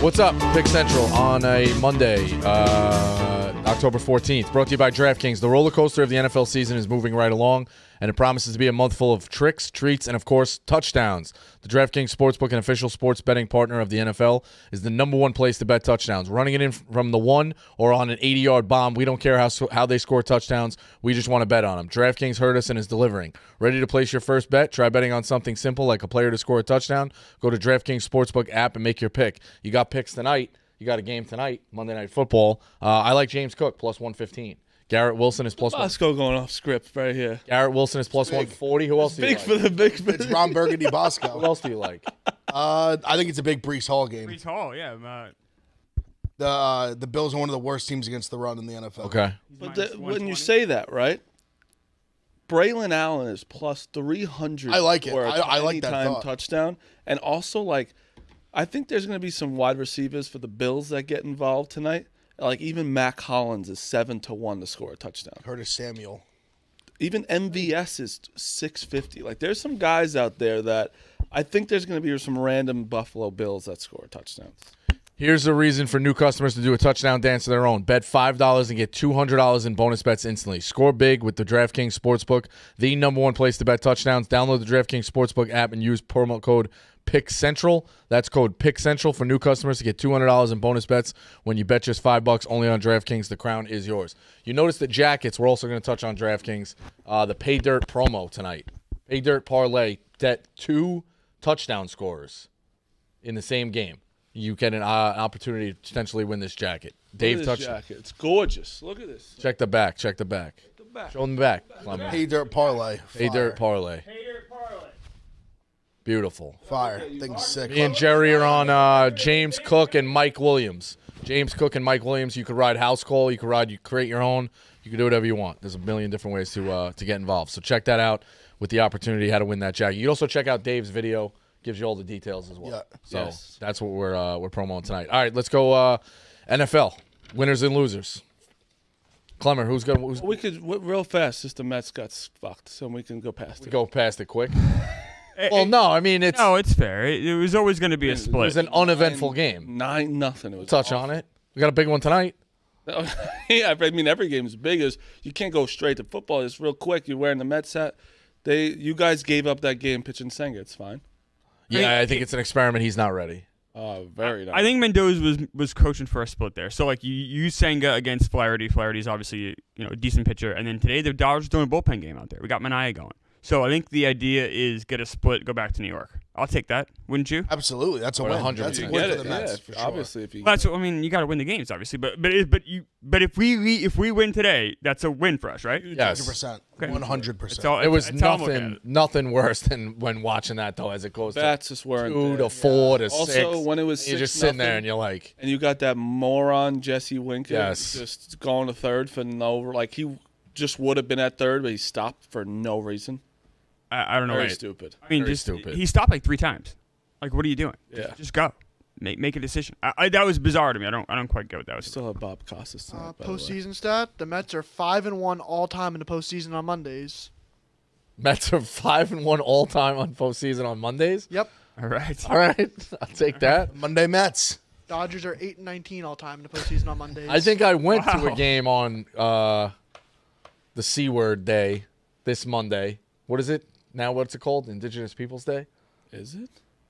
What's up, Pick Central on a Monday, October 14th. Brought to you by DraftKings. The roller coaster of the NFL season is moving right along, and it promises to be a month full of tricks, treats, and, of course, touchdowns. The DraftKings Sportsbook, an official sports betting partner of the NFL, is the number one place to bet touchdowns. Running it in from the one or on an 80-yard bomb, we don't care how they score touchdowns. We just want to bet on them. DraftKings heard us and is delivering. Ready to place your first bet? Try betting on something simple like a player to score a touchdown. Go to DraftKings Sportsbook app and make your pick. You got picks tonight. You got a game tonight, Monday Night Football. I like James Cook, plus 115. Garrett Wilson is plus Bosco going off script right here. Garrett Wilson is plus 140. Who else do you Big like? for the big. It's Ron Burgundy Bosco. Who else do you like? I think it's a big Breece Hall game. Breece Hall, yeah. The Bills are one of the worst teams against the run in the NFL. Okay. But when you say that, right? Braylon Allen is plus 300. I like it. For I like that anytime thought. touchdown, and also like, I think there's going to be some wide receivers for the Bills that get involved tonight. Like even Mac Hollins is 7-1 to score a touchdown. Curtis Samuel. Even MVS is 650. Like there's some guys out there that I think there's going to be some random Buffalo Bills that score touchdowns. Here's a reason for new customers to do a touchdown dance of their own. Bet $5 and get $200 in bonus bets instantly. Score big with the DraftKings Sportsbook, the number one place to bet touchdowns. Download the DraftKings Sportsbook app and use promo code PICKCENTRAL. That's code PICKCENTRAL for new customers to get $200 in bonus bets when you bet just $5 only on DraftKings. The crown is yours. You notice the jackets. We're also going to touch on DraftKings. The Pay Dirt promo tonight. Pay Dirt parlay. That 2 touchdown scorers in the same game. You get an opportunity to potentially win this jacket. Dave, touch jacket. It's gorgeous. Look at this. Check the back. Check the back. Show them the back. Pay Dirt Parlay. Pay Dirt parlay. Pay Dirt parlay. Beautiful. Fire. Thing's sick. Me and Jerry are on James Cook and Mike Williams. James Cook and Mike Williams. You could ride house call. You create your own. You can do whatever you want. There's a million different ways to get involved. So check that out with the opportunity how to win that jacket. You can also check out Dave's video. Gives you all the details as well. Yeah. So that's what we're promoting tonight. All right, let's go NFL. Winners and losers. Clemmer, who's going to We could real fast. Just the Mets got fucked, so we can go past it. go past it quick? Well, no, I mean it's fair. It was always going to be a it split. was an uneventful game. 9-0. It was Touch on it. We got a big one tonight. Yeah, I mean every game is big. You can't go straight to football. It's real quick. You're wearing the Mets hat. You guys gave up that game pitching Senga. It's fine. Yeah, I think it's an experiment. He's not ready. Very nice. I think Mendoza was coaching for a split there. So like you use Senga against Flaherty. Flaherty's obviously a decent pitcher. And then today the Dodgers doing a bullpen game out there. We got Manaea going. So I think the idea is get a split, go back to New York. I'll take that, wouldn't you? Absolutely. That's a win. 100%. That's a You win get for it, the Mets, yeah, for sure. obviously. If you Well, that's what, I mean, you got to win the games, obviously. But if we win today, that's a win for us, right? Yes. 100%. Okay. 100%. It was That's how I'm looking at it. nothing worse than when watching that though, as it goes Bats to just weren't 2 there. to 4 to Also, 6. when it was you're just 6-0, sitting there and you're like, and you got that moron Jesse Winker Yes. just going to third for he just would have been at third, but he stopped for no reason. I don't know. Very stupid. I mean, Very just stupid. he stopped like 3 times. Like, what are you doing? Yeah. Just go. Make a decision. That was bizarre to me. I don't quite get what that was. Still have Bob Costas tonight, by the way. Postseason stat: the Mets are 5-1 all time in the postseason on Mondays. Mets are 5-1 all time on postseason on Mondays. Yep. All right. All right, I'll take that. Monday Mets. Dodgers are 8-19 all time in the postseason on Mondays. I think I went to a Wow. game on the C word day this Monday. What is it now? What's it called? Indigenous Peoples Day. Is it?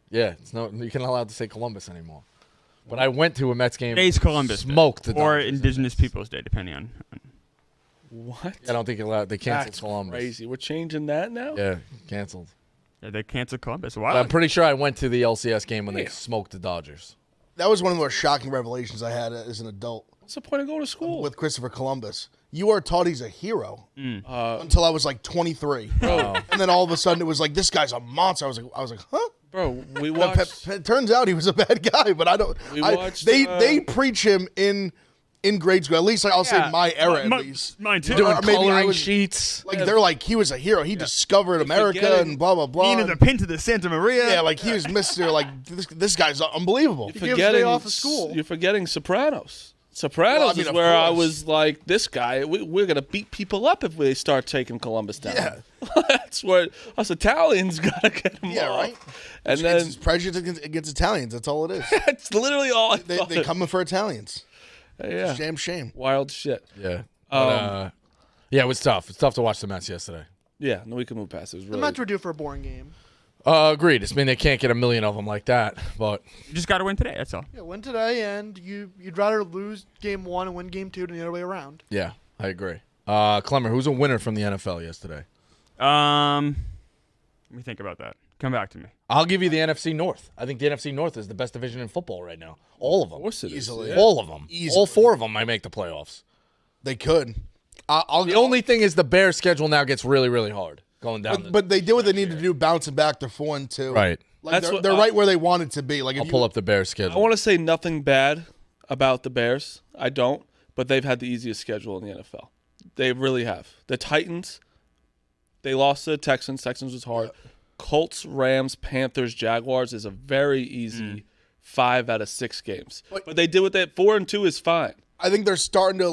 Yeah, you're not allowed to say Columbus anymore. But I went to a Mets game. Today's Columbus Day. Smoked the or Dodgers. Indigenous Peoples Day, depending on. What? I don't think you're allowed. They canceled That's Columbus. crazy. We're changing that now? Yeah, canceled. Yeah, they canceled Columbus. But Wow. I'm pretty sure I went to the LCS game when they Yeah. smoked the Dodgers. That was one of the most shocking revelations I had as an adult What's the point of going to school? with Christopher Columbus. You are taught he's a hero Mm. until I was like 23. And then all of a sudden it was like, this guy's a monster. I was like, huh? Bro, we And watched. it turns out he was a bad guy, but I don't. We watched, They preach him in grade school. At least I'll say my era. At least Mine too. Doing Or maybe I coloring was- sheets. like they're like he was a hero. He discovered America forgetting- and blah blah blah. Leaning the pin to the Santa Maria. Yeah, like he was Mr. Like this guy's unbelievable. gives the day off of school. You're forgetting Sopranos. Sopranos Well, I mean, is of where I course. was like, this guy, we're going to beat people up if we start taking Columbus down. Yeah. That's where us Italians got to get them Yeah, off. right. And It's then prejudice against Italians. That's all it is. that's literally all I they thought. they coming for Italians. Yeah. Shame. Wild shit. Yeah. But, yeah, it was tough. It's tough to watch the Mets yesterday. Yeah, no, we can move past it. It was The really Mets were due for a boring game. Agreed. I mean, they can't get a million of them like that, but You just got to win today. That's all. Yeah, win today, and you'd rather lose game 1 and win game 2 than the other way around. yeah, I agree. Clemmer, who's a winner from the NFL yesterday? Let me think about that. Come back to me. I'll give you the NFC North. I think the NFC North is the best division in football right now. All of them. Of course it is. Easily. Yeah. All of them. Easily. All 4 of them might make the playoffs. They could. The only thing is the Bears' schedule now gets really, really hard going down. But they did what they needed to do, bouncing back. They're 4-2. Right. Like That's they're, what they're I- right where they wanted to be. Like if I'll you, pull up the Bears' I schedule. want to say nothing bad about the Bears. I don't, but they've had the easiest schedule in the NFL. They really have. The Titans, they lost to the Texans. Texans was hard. Colts, Rams, Panthers, Jaguars is a very easy 5 out of 6 games. But they did what they 4-2 is fine. I think they're starting to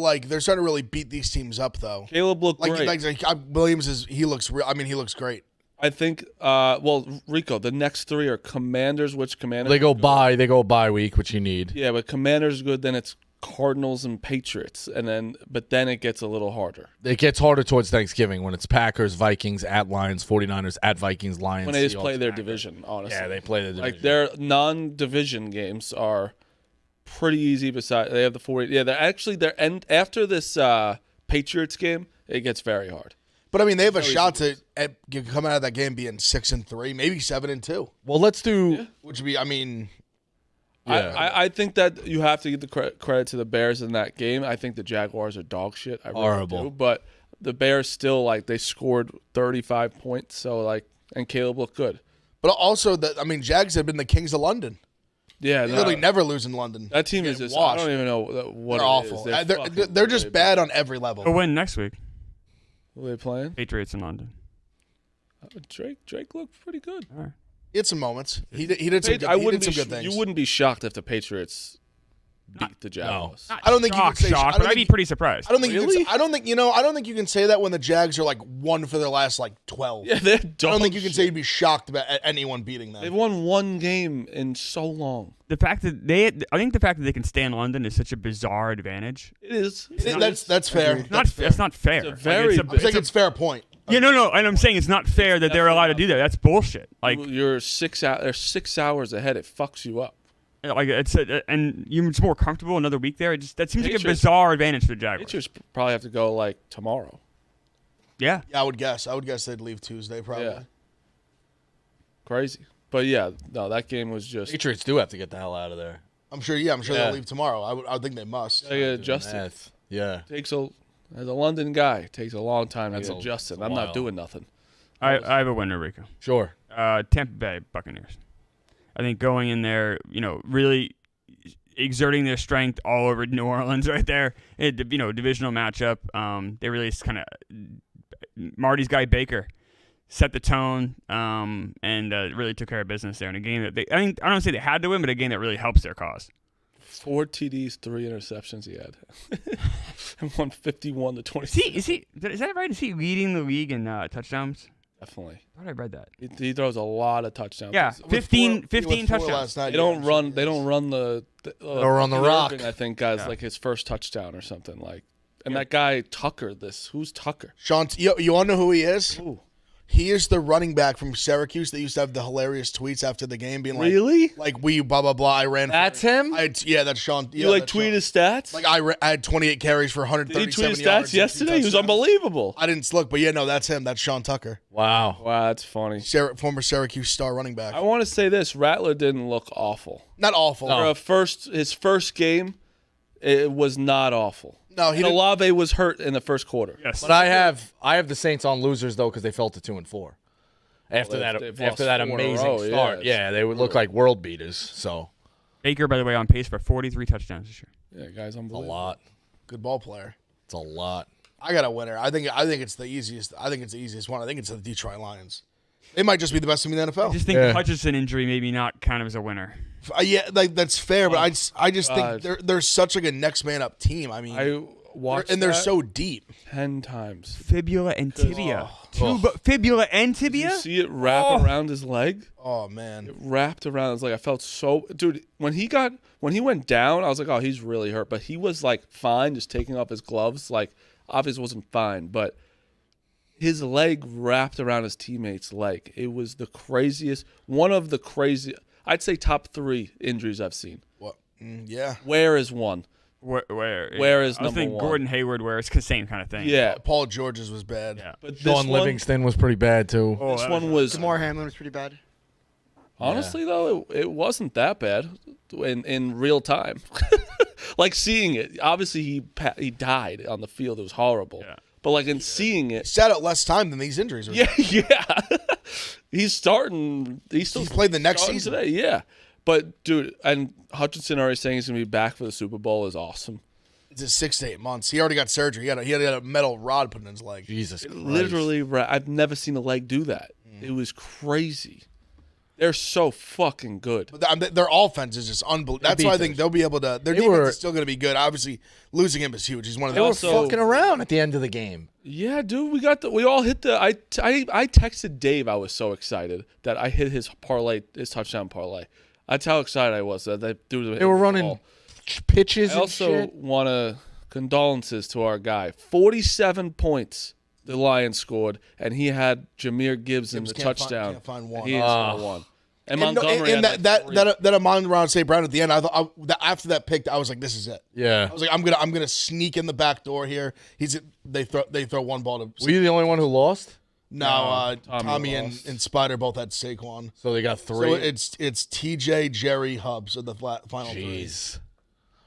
really beat these teams up though. Caleb looked Like, great. Williams he looks real. I mean, he looks great. I think, Rico, the next 3 are Commanders. Which Commanders? They go bye week, which you need. Yeah, but Commanders good. Then it's Cardinals and Patriots, but then it gets a little harder It gets harder towards Thanksgiving when it's Packers, Vikings, at Lions, 49ers, at Vikings, Lions. when they just Seahawks, play their Packers. division. Honestly, Yeah, they play the division. like their non-division games are pretty easy. Besides, they have the 40. Yeah, they're end after this Patriots game, it gets very hard. But I mean, they have a shot to come out of that game being 6-3, maybe 7-2, Well, let's do. which would be. I mean, Yeah. I think that you have to give the credit to the Bears in that game. I think the Jaguars are dog shit. I really Horrible. do. But the Bears still they scored 35 points. So and Caleb looked good. but also Jags have been the kings of London. Yeah, They literally never lose in London. that team They is get just. washed. I don't even know what They're it awful. is. They're just really bad on every level. They'll win next week. Who are they playing? Patriots in London. Drake looked pretty good. All right. He had some moments. He did some good, I he wouldn't did be. some good things. You wouldn't be shocked if the Patriots beat the Jaguars. I don't think you could say. I shock, don't but I'd be think, pretty surprised. I don't think you Really? can. I don't think I don't think you can say that when the Jags are one for their last 12. Yeah, they're I don't think you can dog say shit. you'd be shocked about anyone beating them. They've won one game in so long. The fact that I think the fact that they can stay in London is such a bizarre advantage. It is. That's fair. It's not. It's not fair. It's a very Like, I'm saying it's fair point. yeah, no, and I'm saying it's not fair that they're allowed to do that. That's bullshit. Like, You're 6 hours. They're 6 hours ahead. It fucks you up. and you're just more comfortable another week there. That seems like a Patriots- bizarre advantage for the Jaguars. Patriots probably have to go tomorrow. Yeah. Yeah, I would guess they'd leave Tuesday probably. Yeah. Crazy. But yeah, no, that game was just. Patriots do have to get the hell out of there. I'm sure. Yeah, I'm sure Yeah. they'll leave tomorrow. I would think they must. They get adjusted. Math. Yeah. As a London guy, it takes a long time to That's get a- adjusted. that's a I'm while. not doing nothing. I have a winner, Rico. Sure. Tampa Bay Buccaneers. I think going in there, really exerting their strength all over New Orleans right there. Divisional matchup. They really just kind of Marty's guy Baker set the tone and really took care of business there in a game that I don't say they had to win, but a game that really helps their cause. 4 TDs, 3 interceptions he had. And won 51-20. Is that right? Is he leading the league in touchdowns? Definitely. I thought I read that. He throws a lot of touchdowns. Yeah, He's- 15 With four touchdowns. last night, They don't yeah, run. They don't run the. run the Irving, rock. I think guys Yeah. like his first touchdown or something like. And that guy Tucker. Who's Tucker? Sean, you want to know who he is? Ooh. He is the running back from Syracuse that used to have the hilarious tweets after the game, being like, Really? we blah blah blah. I ran. That's him? That's Sean. Yeah, You that's tweet Sean. his stats? Like I had 28 carries for Did he 137 tweet his yards. stats yesterday? He was touchdowns. unbelievable. I didn't look, but no, that's him. That's Sean Tucker, Wow. Wow, that's funny. former Syracuse star running back. I want to say this: Rattler didn't look awful. Not awful. For his first game, it was not awful. No, he And didn't. Olave was hurt in the first quarter. Yes. But I have the Saints on losers though because they fell to 2-4. After they've that lost 4 in a amazing row, yeah, start, it's yeah, they would look like world beaters. So Baker, by the way, on pace for 43 touchdowns this year. Yeah, guys, a unbelievable. lot. Good ball player. It's a lot. I got a winner. I think it's the easiest. I think it's the easiest one. I think it's the Detroit Lions. They might just be the best team in the I NFL. just think the Hutchinson injury maybe not kind of as a winner. Yeah, like that's fair, but I just think they're such like a next man up team. I mean, I watched they're that so deep. 10 times. Fibula and tibia. Fibula and Did tibia? you see it wrap around his leg? Oh man, It wrapped around his leg. I felt so, dude. When he went down, I was like, oh, he's really hurt. But he was like fine, just taking off his gloves. Like, obviously wasn't fine, but his leg wrapped around his teammate's leg. It was the craziest, one of the craziest. I'd say top 3 injuries I've seen. what? Yeah, Where is one? Where is I was number thinking one? Gordon Hayward, where it's the same kind of thing. Yeah, Paul George's was bad. Yeah. but this Sean one, Livingston was pretty bad too. Oh, this that one was Damar Hamlin was pretty bad. honestly though it wasn't that bad in real time. Like seeing it, obviously he died on the field. It was horrible. Yeah. But like in seeing it, Sat out less time than these injuries. yeah. He's starting. He's played the next starting season. today. Yeah. But dude, and Hutchinson already saying he's gonna be back for the Super Bowl is awesome. It's 6 to 8 months. He already got surgery. He had a metal rod put in his leg. Jesus Christ. Literally, I've never seen a leg do that. It was crazy. They're so fucking good. But their offense is just unbelievable. That's why I think they'll be able to. Their defense is still going to be good. Obviously, losing him is huge. He's one of the. They were Also- fucking around at the end of the game. Yeah, dude, we all hit the. I texted Dave. I was so excited that I hit his touchdown parlay. That's how excited I was that They were running pitches I and also shit. want to condolences to our guy. 47 points the Lions scored, and he had Jahmyr Gibbs in the touchdown. Can't find one. He didn't score one. And Montgomery and had that among around St. Brown at the end. I thought after that pick, I was like, "This is it." Yeah. I was like, "I'm gonna sneak in the back door here." They throw one ball to. Were you the only one who lost? No, Tommy Tommy and lost. Spider both had Saquon. So they got 3. So it's TJ, Jerry, Hubbs at the final three. Jeez.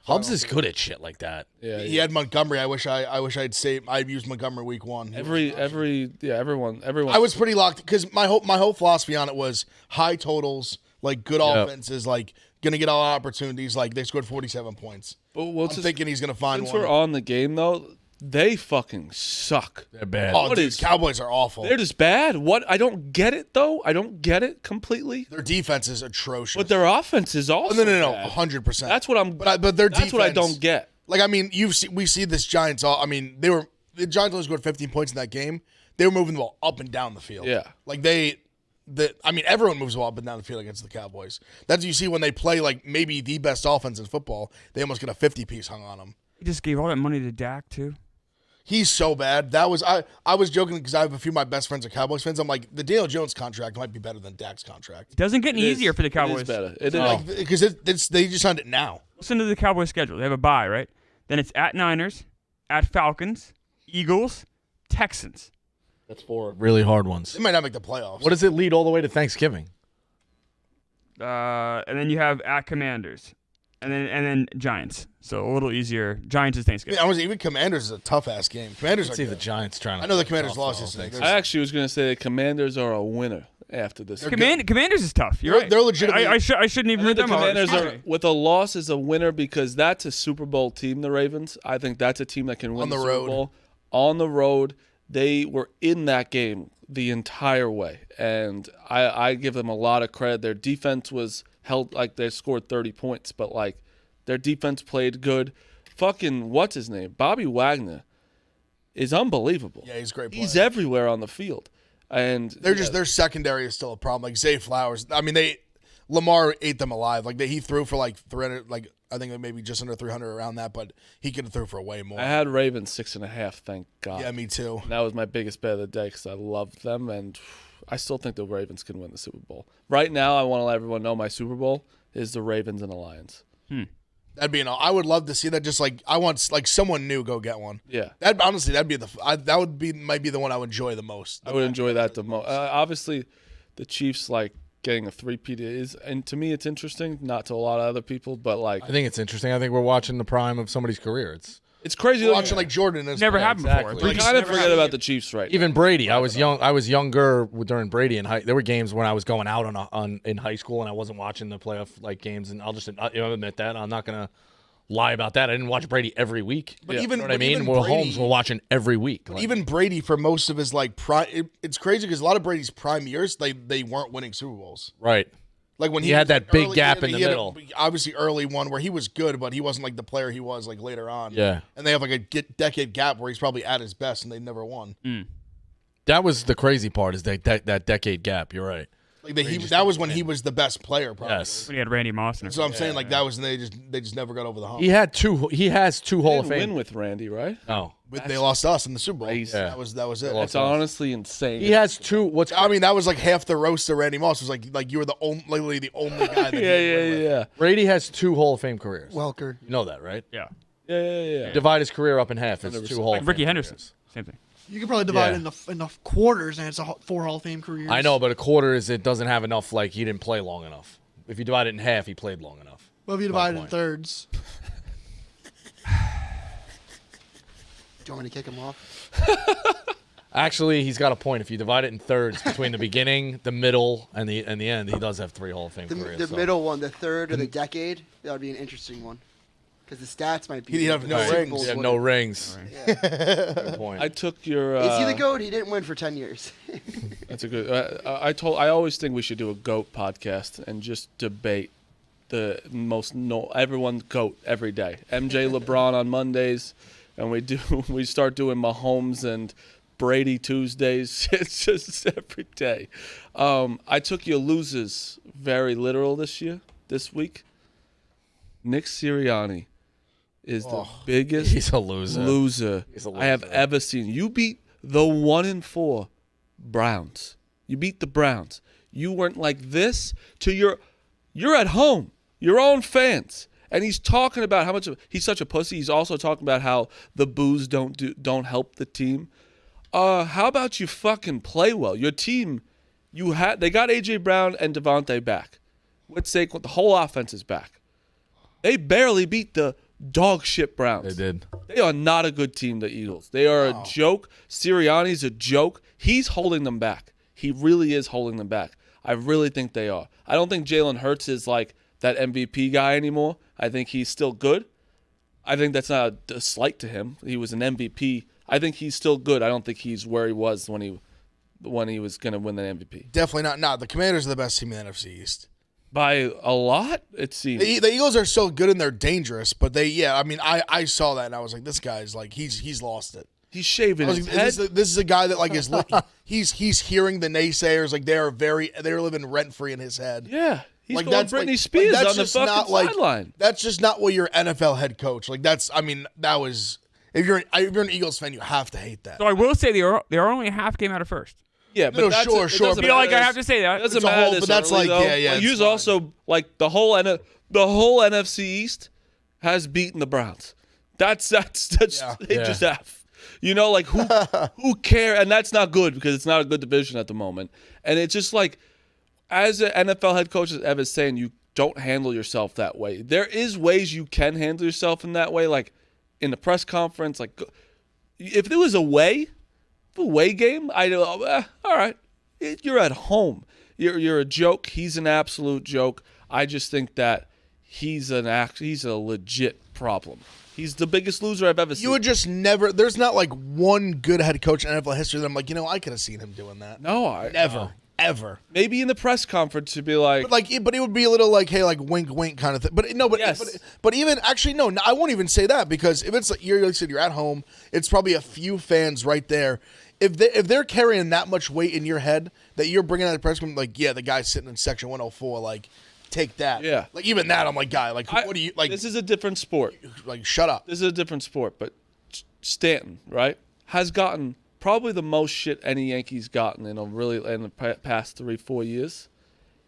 Hubs is good at shit like that. Yeah, He had Montgomery. I wish I'd saved. I'd used Montgomery week 1. everyone. I was pretty locked because my whole philosophy on it was high totals, like good offenses, like gonna get all opportunities. Like they scored 47 points. But what's I'm thinking he's gonna find since one. we're on the game though, they fucking suck. They're bad. Oh, What dude, is- Cowboys are awful. They're just bad. What? I don't get it though. I don't get it completely. Their defense is atrocious. But their offense is also no, bad. 100%. That's what I'm. But their that's defense. what I don't get. Like I mean, we see this Giants. I mean, the Giants only scored 15 points in that game. They were moving the ball up and down the field. Yeah. Like everyone moves the ball up and down the field against the Cowboys. That's what you see when they play like maybe the best offense in football. They almost get a 50-piece hung on them. He just gave all that money to Dak too. He's so bad. That was I was joking because I have a few of my best friends are Cowboys fans. I'm like, the Daniel Jones contract might be better than Dak's contract. It doesn't get any It is- easier for the Cowboys. It is better. It is. Like because they just signed it now. Listen to the Cowboys schedule. They have a bye, right? Then it's at Niners, at Falcons, Eagles, Texans. That's 4 really hard ones. They might not make the playoffs. What does it lead all the way to Thanksgiving? And then you have at Commanders, and then Giants. So a little easier. Giants is Thanksgiving. I was even Commanders is a tough ass game. Commanders Let's are see the good. Giants trying to. I know the Commanders off lost all yesterday. things. I actually was going to say the Commanders are a winner after this. Commanders is tough. You're They're- right. they're legitimately- I shouldn't even I read think the them out. Commanders are with a loss is a winner because that's a Super Bowl team. The Ravens. I think that's a team that can win On the Super road. Bowl on the road. They were in that game the entire way, and I give them a lot of credit. Their defense was held like they scored 30 points, but like their defense played good. Fucking what's his name? Bobby Wagner is unbelievable. Yeah, he's a great player. He's everywhere on the field, and Their secondary is still a problem. Like Zay Flowers. I mean, Lamar ate them alive. Like he threw for like 300. Like I think maybe just under 300 around that, but he could have threw for way more. I had Ravens 6.5. Thank God. Yeah, me too. That was my biggest bet of the day because I loved them, and I still think the Ravens can win the Super Bowl. Right now, I want to let everyone know my Super Bowl is the Ravens and the Lions. That'd be I would love to see that. Just like I want like someone new go get one. Yeah, That'd be might be the one I would enjoy the most. I would enjoy that the most. Obviously, the Chiefs like getting a three-peat is, and to me, it's interesting. Not to a lot of other people, but like I think it's interesting. I think we're watching the prime of somebody's career. it's crazy. Watching like Jordan is Never happened before. exactly. we kind of forget about the Chiefs, right? Even Brady. I was young. I was younger during Brady in high. There were games when I was going out in high school and I wasn't watching the playoff like games. And I'll just admit that I'm not gonna lie about that. I didn't watch Brady every week. But Yeah. even You know what I but mean? even Well, Brady, Holmes we're watching every week. Like, even Brady for most of his like prime. It's crazy because a lot of Brady's prime years they weren't winning Super Bowls. right. Like when He had was, that like, big early- gap in he the had middle. Obviously, early one where he was good, but he wasn't like the player he was like later on. Yeah. And they have like a decade gap where he's probably at his best, and they never won. That was the crazy part is that decade gap. You're right. Like that was when he was the best player. Probably. Yes. When he had Randy Moss. So I'm saying like that was and they just never got over the hump. He has two Hall of Didn't win Fame. with Randy, right? No. But they lost us in the Super Bowl. crazy. That was it. It's honestly insane. He has two I mean, that was like half the roast of Randy Moss. Was like you were literally the only guy. That yeah. Brady has two Hall of Fame careers. Welker. You know that, right? Yeah. Divide his career up in half. It's 2 Hall Like of Ricky Fame Henderson. careers. Same thing. You could probably divide Yeah. it in the quarters, and it's 4 Hall of Fame careers. I know, but a quarter is it doesn't have enough. Like he didn't play long enough. If you divide it in half, he played long enough. What if you My divide it in point. thirds? Do you want me to kick him off? Actually, he's got a point. If you divide it in thirds between the beginning, the middle, and the end, he does have 3 Hall of Fame careers. The so. middle one, the third of the decade, that would be an interesting one. Because the stats might be. He'd have no Super rings. Bowls He had wouldn't. no rings. Yeah. Good point. I took your. Is he the GOAT? He didn't win for 10 years. That's a good. I always think we should do a GOAT podcast and just debate the most everyone GOAT every day. MJ, LeBron on Mondays, and we start doing Mahomes and Brady Tuesdays. It's just every day. I took your losers very literal this week. Nick Sirianni is the biggest He's a loser. He's a I have loser. ever seen. You beat the 1-4 Browns. You beat the Browns. You weren't like this to you're at home, your own fans. And he's talking about how much he's such a pussy. He's also talking about how the boos don't help the team. How about you fucking play well? Your team, they got AJ Brown and Devontae back. With Saquon, the whole offense is back. They barely beat the dog shit Browns. They did. They are not a good team, the Eagles. They are a joke. Sirianni's a joke. He's holding them back. He really is holding them back. I really think they are. I don't think Jalen Hurts is like that MVP guy anymore. I think he's still good. I think that's not a slight to him. He was an MVP. I think he's still good. I don't think he's where he was when he was going to win the MVP. Definitely not. No, the Commanders are the best team in the NFC East. By a lot, it seems. The Eagles are so good and they're dangerous, but I saw that and I was like, this guy's like he's lost it. He's shaving I was his like, head. this is a guy that like is he's hearing the naysayers like they're living rent free in his head. Yeah. He's Like going that's Britney like, Spears that's on the just fucking not like sideline. that's just not what your NFL head coach like. That was if you're an Eagles fan, you have to hate that. So I will say they are only a half game out of first. Yeah, but No, that's sure, it sure, doesn't but Feel like I matter. have to say that. It doesn't It's a matter whole- this but that's early, like, though. yeah, yeah, Like, it's use fine. also like the whole NFC East has beaten the Browns. That's they Yeah. just have. You know, like who care? And that's not good because it's not a good division at the moment. And it's just like, as an NFL head coach, as Evan's saying, you don't handle yourself that way. There is ways you can handle yourself in that way, like in the press conference. Like if there was a away game, I'd all right. You're at home. You're a joke. He's an absolute joke. I just think that he's a legit problem. He's the biggest loser I've ever seen. You would just never. There's not like one good head coach in NFL history that I'm like, I could have seen him doing that. Never. Ever. Maybe in the press conference to be like, But it would be a little like, hey, like wink, wink kind of thing. But no, but Yes. but even actually, no, I won't even say that because if it's like you said, you're at home, it's probably a few fans right there. If they're carrying that much weight in your head that you're bringing out the press conference, like, yeah, the guy's sitting in section 104, like, take that. Yeah. Like even that, I'm like, guy, like, what do you like? This is a different sport. Like, shut up. This is a different sport. But Stanton, right, has gotten probably the most shit any Yankees gotten in the past 3-4 years.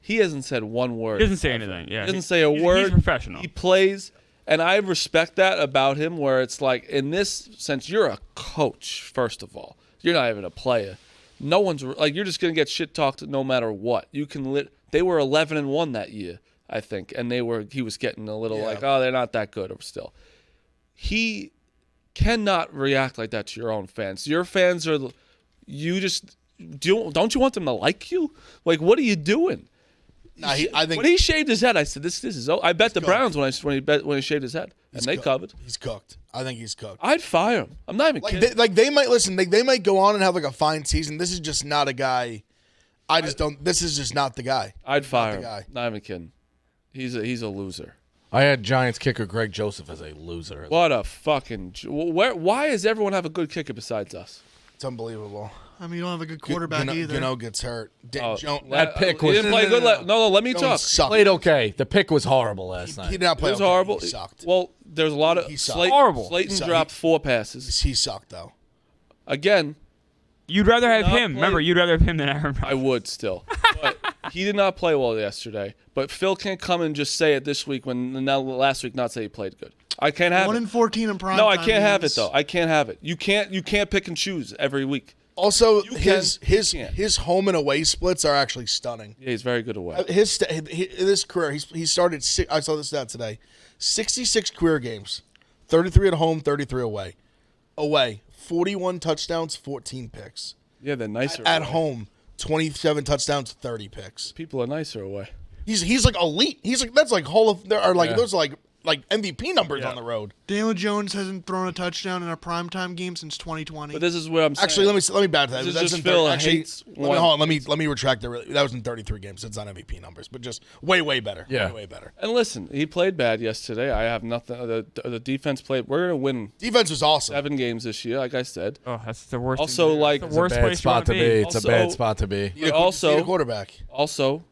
He hasn't said one word. He doesn't say anything. Yeah, He doesn't say a he's word. He's professional. He plays, and I respect that about him. Where it's like, in this sense, you're a coach. First of all, you're not even a player. No one's like, you're just gonna get shit talked no matter what. You can They were 11-1 that year, I think, and he was getting a little like, oh, they're not that good, or still. He cannot react like that to your own fans. Your fans are, don't you want them to like you? Like, what are you doing? I think when he shaved his head, I said, "This is." I bet the cooked. Browns when he shaved his head, and they covered. He's cooked. I think he's cooked. I'd fire him. I'm not even kidding. They might listen. They might go on and have like a fine season. This is just not a guy. I just don't. This is just not the guy. I'd fire the him. guy. Not even kidding. He's a loser. I had Giants kicker Greg Joseph as a loser. What a fucking. Why does everyone have a good kicker besides us? It's unbelievable. I mean, you don't have a good quarterback either. Gano gets hurt. That pick He was didn't play good. No, let me talk. played okay. The pick was horrible last night. He did not play. It was okay. horrible. He sucked. Well, there's a lot of He sucked. Horrible. Slayton He dropped 4 passes. He sucked though. Again, You'd rather have not him. play- Remember, you'd rather have him than Aaron I Rodgers. would still. But he did not play well yesterday. But Phil can't come and just say it this week when last week not say he played good. I can't have 1 it. in 14 in prime. No, I time can't have it games. though. I can't have it. You can't pick and choose every week. Also, You his can't. his home and away splits are actually stunning. Yeah, he's very good away. In his career, he started. I saw this stat today: 66 career games, 33 at home, 33 away. Away, 41 touchdowns, 14 picks. Yeah, they're nicer At away. home, 27 touchdowns, 30 picks. People are nicer away. He's like elite. He's like that's like Hall of there are like Yeah. those are like MVP numbers on the road. Daniel Jones hasn't thrown a touchdown in a primetime game since 2020. But this is what I'm saying. Actually, let me back to that. This is That's just in Phil actually, hates let me, one. hold on, let me retract that. That was in 33 games. It's not MVP numbers, but just way better. Yeah. way better. And listen, he played bad yesterday. I have nothing. The defense played. We're gonna win Defense was awesome. 7 games this year, like I said. Oh, that's the worst. Also, thing. like- That's It's the a worst Bad place you spot want to to be. be. It's a Also- bad spot to be. Need a- also- need a quarterback. Also,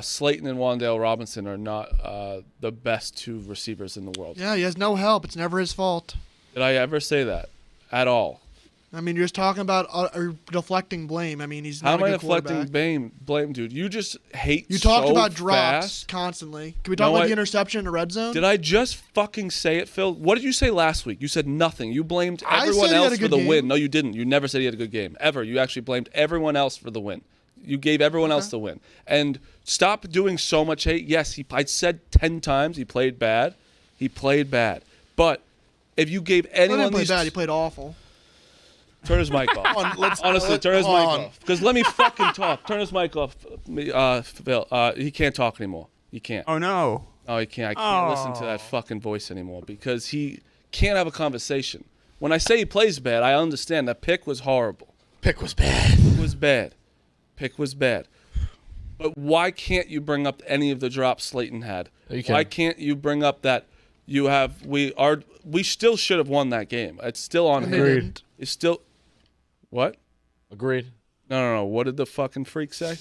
Slayton and Wandale Robinson are not the best 2 receivers in the world. yeah, he has no help. It's never his fault. Did I ever say that at all? I mean, you're just talking about deflecting blame. I mean, he's How not am I a good deflecting quarterback. blame, dude? You just hate. You talked so about drops fast. constantly. Can we talk No, about I- the interception in the red zone? Did I just fucking say it, Phil? What did you say last week? You said nothing. You blamed I everyone said he had else a for good the game. win. No, you didn't. You never said he had a good game ever. You actually blamed everyone else for the win. You gave everyone else the win. And stop doing so much hate. Yes, I said 10 times he played bad. He played bad. But if you gave He anyone didn't play these, bad. He played awful. turn his mic off. Honestly, turn his mic hold on. off. Because let me fucking talk. Turn his mic off, Phil. He can't talk anymore. He can't. Oh no. No, he can't. I can't listen to that fucking voice anymore because he can't have a conversation. When I say he plays bad, I understand that pick was horrible. Pick was bad. Pick was bad. Pick was bad. But why can't you bring up any of the drops Slayton had? You can. Why can't you bring up that you have we still should have won that game. It's still on And they him. didn't. It's still what? Agreed. No. What did the fucking freak say?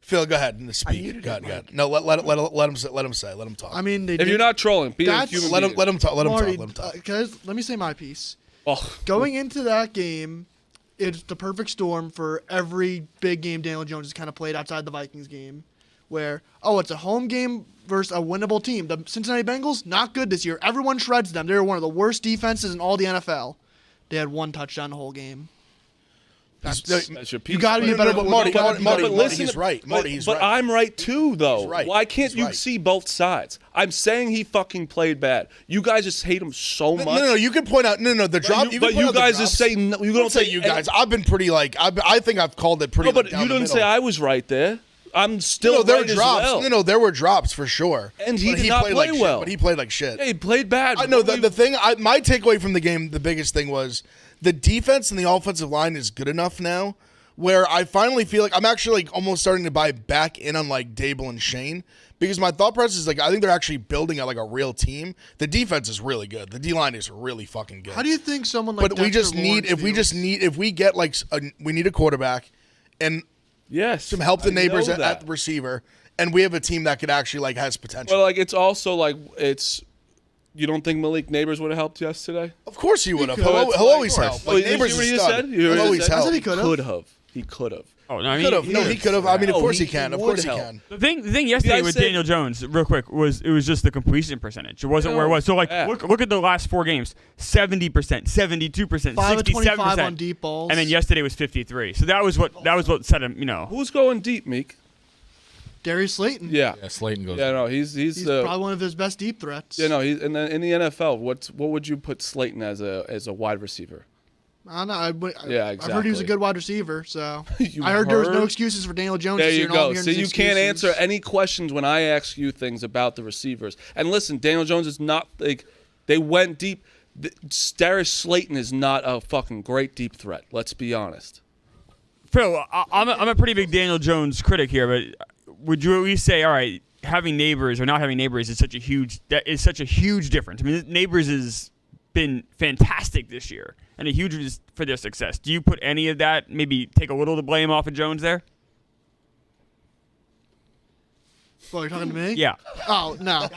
Phil, go ahead and speak. Go ahead. No, let him say. Let him talk. I mean, they If did. you're not trolling, be a That's- human let him being. let him talk. Let him Marty, talk. Let him talk. guys, let me say my piece. Oh, Going into that game, it's the perfect storm for every big game Daniel Jones has kind of played outside the Vikings game, where, it's a home game versus a winnable team. The Cincinnati Bengals, not good this year. Everyone shreds them. They're one of the worst defenses in all the NFL. They had 1 touchdown the whole game. that's your piece. You got to be No, better. but you Marty, gotta be Marty, better. Marty, he's right. Marty, he's but right. I'm right too, though. He's right. Why can't He's you right. see both sides? I'm saying he fucking played bad. You guys just hate him so much. No, you can point out. No, the drop. But you guys just say no, you don't say say you guys. I've been pretty like. I think I've called it pretty. No, but like, down you the didn't say middle. I was right there. I'm still No, there right were drops. as well. No, there were drops for sure. And he But did not played play like well. Shit, but he played like shit. Yeah, he played bad. I know but the thing. My takeaway from the game, the biggest thing was the defense and the offensive line is good enough now, where I finally feel like I'm actually like almost starting to buy back in on like Dable and Shane because my thought process is like I think they're actually building like a real team. The defense is really good. The D line is really fucking good. How do you think someone like But we Dexter just need Lawrence feels? if we get like we need a quarterback and yes, some help the I neighbors know at that. the receiver, and we have a team that could actually like has potential. Well, like it's also like it's. You don't think Malik Neighbors would have helped yesterday? Of course he would have. could. He'll Of always course. help. Oh, Like, you Neighbors hear what is you stud. said? You heard He'll what always he said? help. I said he could have. He could have. Oh no, I Could have. mean, No, he could have. I mean, of No, course he he can. Of would course he help. can. The thing yesterday guys with say- Daniel Jones, real quick, it was just the completion percentage. It wasn't where it was. So like, Yeah. look at the last 4 games: 70%, 72%, 5 of 25 67%, on deep balls. and then yesterday was 53. So that was what set him. You know, Who's going deep, Meek? Darius Slayton. Yeah. Yeah, Slayton goes. Yeah, no, he's He's probably one of his best deep threats. Yeah, no, he's in the NFL. What would you put Slayton as a wide receiver? I don't know. Yeah, I've heard he was a exactly. good wide receiver, so You I heard there was no heard? excuses for Daniel Jones. There this year, you and all I'm go. hearing So is you can't excuses. answer any questions when I ask you things about the receivers. And listen, Daniel Jones is not like they went deep. Darius Slayton is not a fucking great deep threat. Let's be honest. Phil, I'm a pretty big Daniel Jones critic here, but would you at least say, all right, having Neighbors or not having Neighbors is such a huge difference? I mean, Neighbors has been fantastic this year and a huge reason for their success. Do you put any of that, maybe take a little of the blame off of Jones there? Well, you're talking to me? Yeah. Oh no.